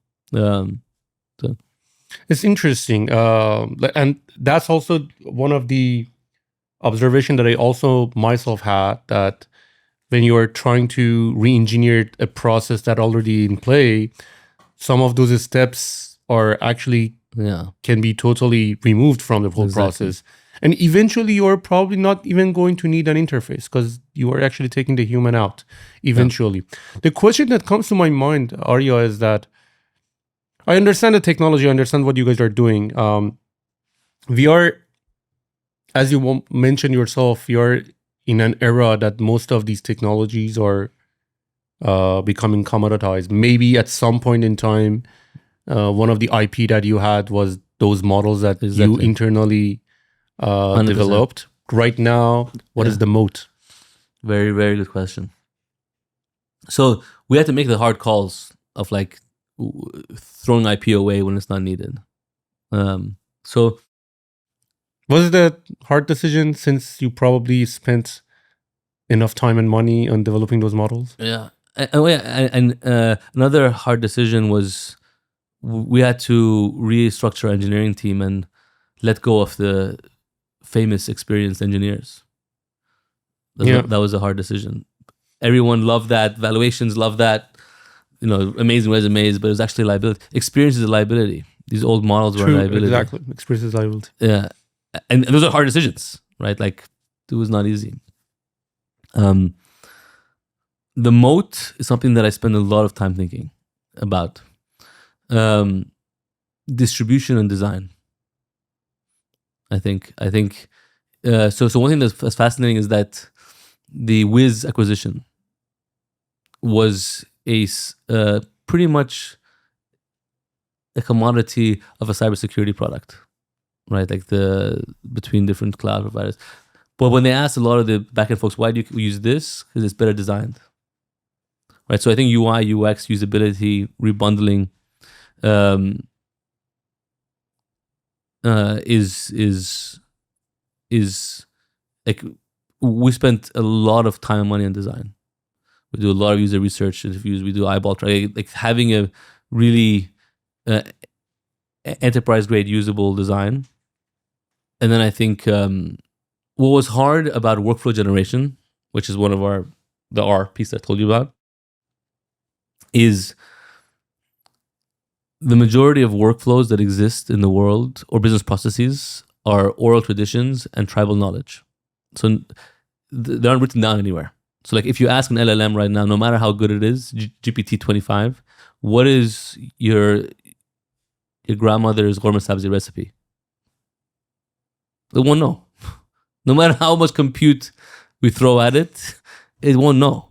It's interesting. And that's also one of the observation that I also myself had, that when you are trying to re-engineer a process that already in play, some of those steps are actually can be totally removed from the whole process. And eventually you're probably not even going to need an interface because you are actually taking the human out eventually. Yeah. The question that comes to my mind, Arya, is that I understand the technology, I understand what you guys are doing. We are, as you mentioned yourself, we are in an era that most of these technologies are becoming commoditized. Maybe at some point in time, one of the IP that you had was those models that you internally developed. Right now, what is the moat? Very, very good question. So we had to make the hard calls of like throwing IP away when it's not needed. So was it a hard decision since you probably spent enough time and money on developing those models? Yeah. And another hard decision was we had to restructure our engineering team and let go of the famous experienced engineers. That was a hard decision. Everyone loved that. Valuations loved that. Amazing resumes, but it was actually a liability. Experience is a liability. These old models were a liability. Exactly. Experience is liability. Yeah. And those are hard decisions, right? Like, it was not easy. The moat is something that I spend a lot of time thinking about. Distribution and design. I think. So one thing that's fascinating is that the Wiz acquisition was pretty much a commodity of a cybersecurity product, right? Like between different cloud providers. But when they asked a lot of the backend folks, why do you use this? Because it's better designed, right? So I think UI, UX, usability, rebundling is like, we spent a lot of time and money on design. We do a lot of user research interviews. We do eyeball try, like having a really enterprise grade usable design. And then I think what was hard about workflow generation, which is one of the R piece I told you about, is the majority of workflows that exist in the world or business processes are oral traditions and tribal knowledge. So they aren't written down anywhere. So like if you ask an LLM right now, no matter how good it is, GPT-25, what is your grandmother's ghormeh sabzi recipe? It won't know. No matter how much compute we throw at it, it won't know.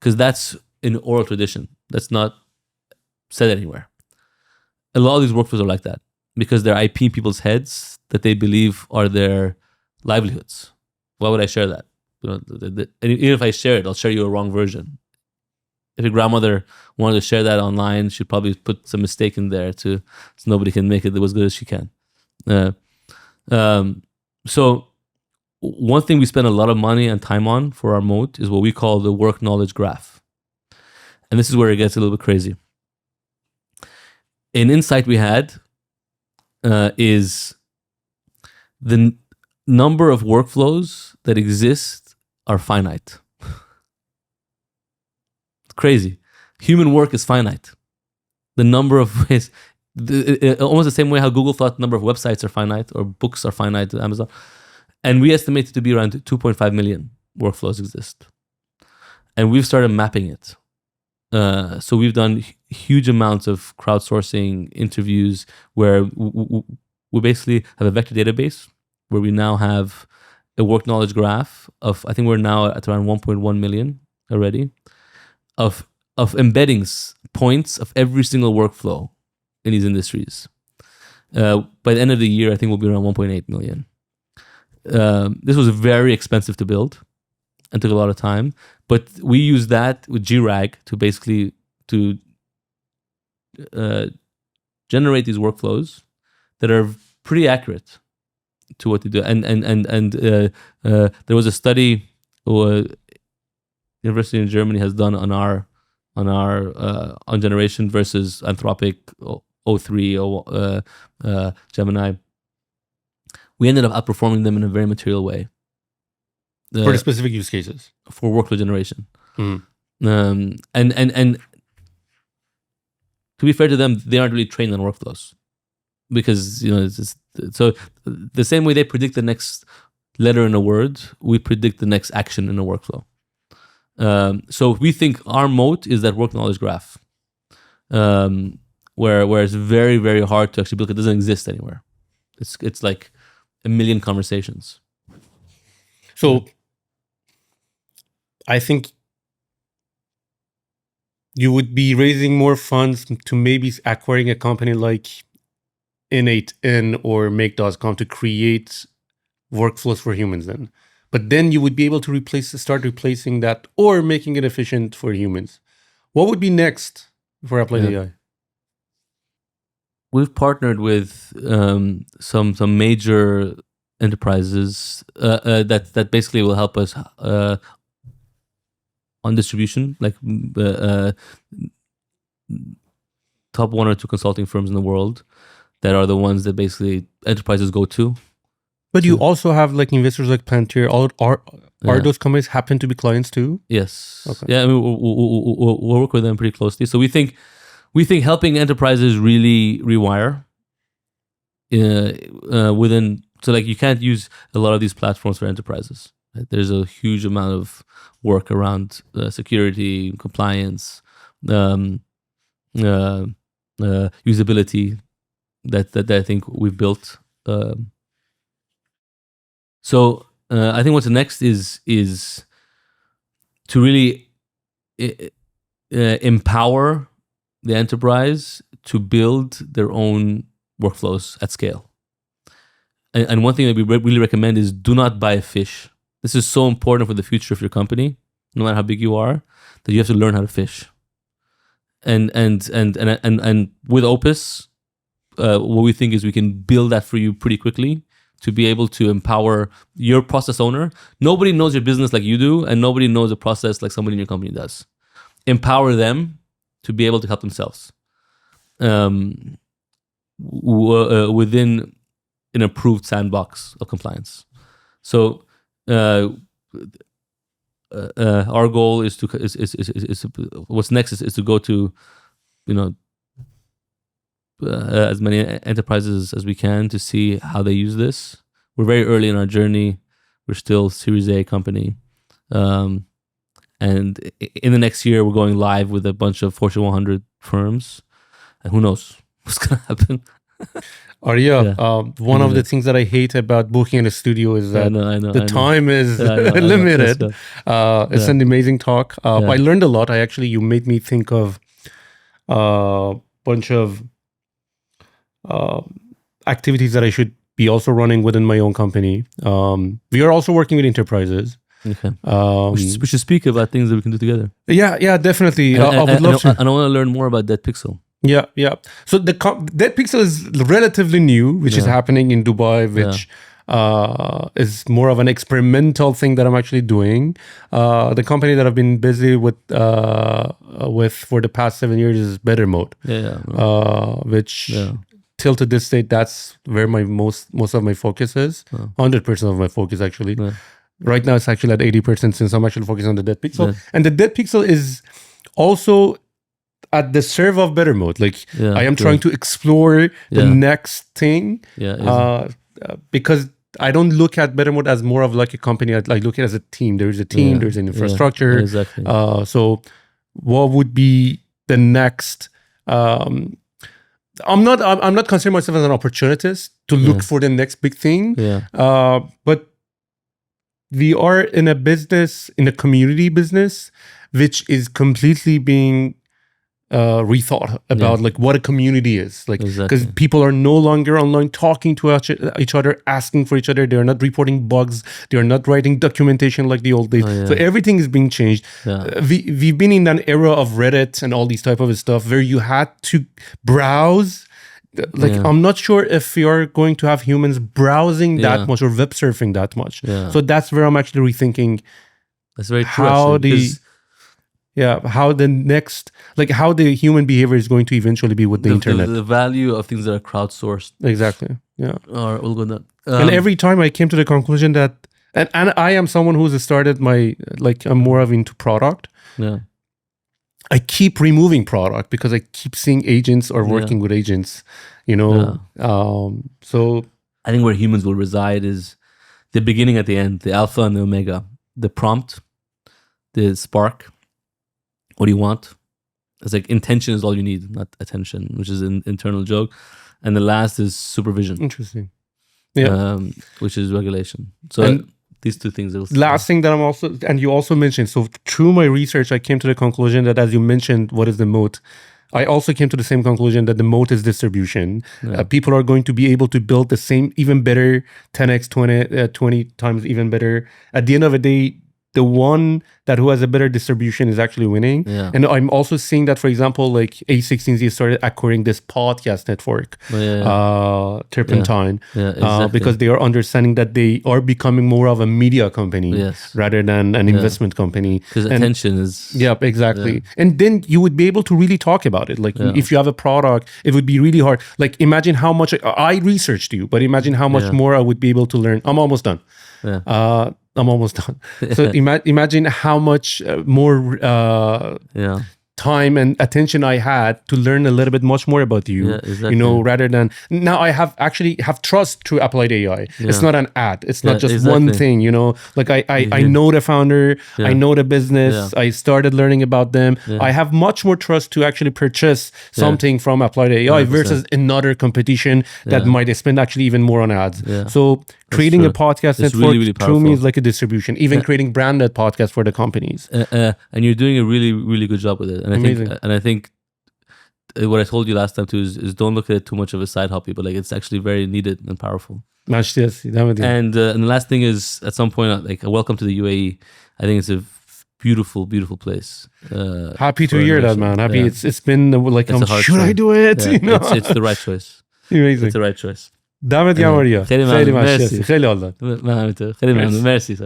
Because that's an oral tradition. That's not said anywhere. A lot of these workflows are like that because they're IP in people's heads that they believe are their livelihoods. Why would I share that? And even if I share it, I'll share you a wrong version. If your grandmother wanted to share that online, she'd probably put some mistake in there so nobody can make it as good as she can. So one thing we spend a lot of money and time on for our moat is what we call the work knowledge graph. And this is where it gets a little bit crazy. An insight we had is the number of workflows that exist are finite. It's crazy. Human work is finite. The number of ways, almost the same way how Google thought the number of websites are finite or books are finite to Amazon. And we estimate it to be around 2.5 million workflows exist. And we've started mapping it. So we've done huge amounts of crowdsourcing interviews where we basically have a vector database where we now have a work knowledge graph of, I think we're now at around 1.1 million already, of embeddings, points of every single workflow in these industries. By the end of the year, I think we'll be around 1.8 million. This was very expensive to build and took a lot of time, but we use that with GRAG to basically generate these workflows that are pretty accurate. to what they do. And there was a study university in Germany has done on Generation versus Anthropic, O3, Gemini. We ended up outperforming them in a very material way. For the specific use cases. For workflow generation. Mm-hmm. And to be fair to them, they aren't really trained on workflows. Because, so the same way they predict the next letter in a word, we predict the next action in a workflow. So we think our moat is that work knowledge graph, where it's very, very hard to actually build. It doesn't exist anywhere. It's like a million conversations. So I think you would be raising more funds to maybe acquiring a company like Innate-In or Make.com to create workflows for humans then. But then you would be able to start replacing that or making it efficient for humans. What would be next for Applied AI? We've partnered with some major enterprises that basically will help us on distribution, like top 1 or 2 consulting firms in the world that are the ones that basically enterprises go to. But you also have like investors like Palantir. Are those companies happen to be clients too? Yes. Okay. Yeah, I mean, we'll work with them pretty closely. So we think helping enterprises really rewire within. So like you can't use a lot of these platforms for enterprises. Right? There's a huge amount of work around security, compliance, usability that I think we've built. So I think what's next is to really empower the enterprise to build their own workflows at scale. And one thing that we really recommend is do not buy a fish. This is so important for the future of your company, no matter how big you are, that you have to learn how to fish. And with Opus, what we think is we can build that for you pretty quickly to be able to empower your process owner. Nobody knows your business like you do, and nobody knows a process like somebody in your company does. Empower them to be able to help themselves within an approved sandbox of compliance. So our goal is what's next is to go to as many enterprises as we can to see how they use this. We're very early in our journey. We're still Series A company. And in the next year, we're going live with a bunch of Fortune 100 firms. And who knows what's going to happen. Arya, one of the things that I hate about booking in a studio is that the time is limited. It's an amazing talk. I learned a lot. You made me think of a bunch of activities that I should be also running within my own company. We are also working with enterprises. Okay. We should speak about things that we can do together. Yeah, definitely. I would love to. And I want to learn more about DeadPixel. Yeah. So DeadPixel is relatively new, which is happening in Dubai, which is more of an experimental thing that I'm actually doing. The company that I've been busy with for the past 7 years is BetterMode. Which till to this date, that's where my most of my focus is. 100% of my focus actually. Right now, it's actually at 80% since I'm actually focusing on the DeadPixel. And the DeadPixel is also at the serve of BetterMode. I am trying to explore the next thing. Because I don't look at BetterMode as more of like a company. I look at it as a team. There is a team. There's an infrastructure. Exactly. So what would be the next? I'm not considering myself as an opportunist to look for the next big thing. But we are in a community business, which is completely being rethought about what a community is. Because people are no longer online talking to each other, asking for each other. They are not reporting bugs. They are not writing documentation like the old days. So everything is being changed. We've been in an era of Reddit and all these type of stuff where you had to browse like Yeah. I'm not sure if you're going to have humans browsing that Yeah. much or web surfing that much. Yeah. So that's where I'm actually rethinking That's very true. how actually, the how the next, like how the human behavior is going to eventually be with the internet. The value of things that are crowdsourced Exactly. Yeah. are all good. And every time I came to the conclusion that, and I am someone who's started my, like I'm more of into product. yeah. I keep removing product because I keep seeing agents or working with agents, you know. So I think where humans will reside is the beginning at the end, the alpha and the omega, the prompt, the spark. What do you want? It's like intention is all you need, not attention, which is an internal joke. And the last is supervision, interesting. Yeah. which is regulation. So And these two things. Last thing that I'm also, and you also mentioned, so through my research, I came to the conclusion that, as you mentioned, what is the moat? I also came to the same conclusion that the moat is distribution. People are going to be able to build the same, even better, 10x, 20 times even better. At the end of the day, the one that who has a better distribution is actually winning. Yeah. And I'm also seeing that, for example, like A16Z started acquiring this podcast network, Turpentine, exactly. because they are understanding that they are becoming more of a media company rather than an investment company. Because attention is... Yeah, exactly. And then you would be able to really talk about it. Like if you have a product, it would be really hard. Like imagine how much I researched you, but imagine how much more I would be able to learn. I'm almost done. I'm almost done. So imagine how much more time and attention I had to learn a little bit much more about you, you know, rather than now I have trust through Applied AI. It's not an ad. It's not just one thing, you know, like I know the founder, I know the business, I started learning about them. I have much more trust to actually purchase something from Applied AI 100%. Versus another competition that might spend actually even more on ads. So creating a podcast network really through me is like a distribution, even creating branded podcasts for the companies. And you're doing a really, really good job with it. And I think what I told you last time too is don't look at it too much of a side hobby, but like it's actually very needed and powerful. And the last thing is, at some point, like welcome to the UAE. I think it's a beautiful, beautiful place. Happy to hear that, man. Happy. It's been like, should I do it? You know? It's the right choice. Amazing. It's the right choice. دمت گرم آریا. خیلی ممنون. خیلی حال داد. خیلی ممنون. مرسی.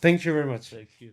Thank you very much. Thank you.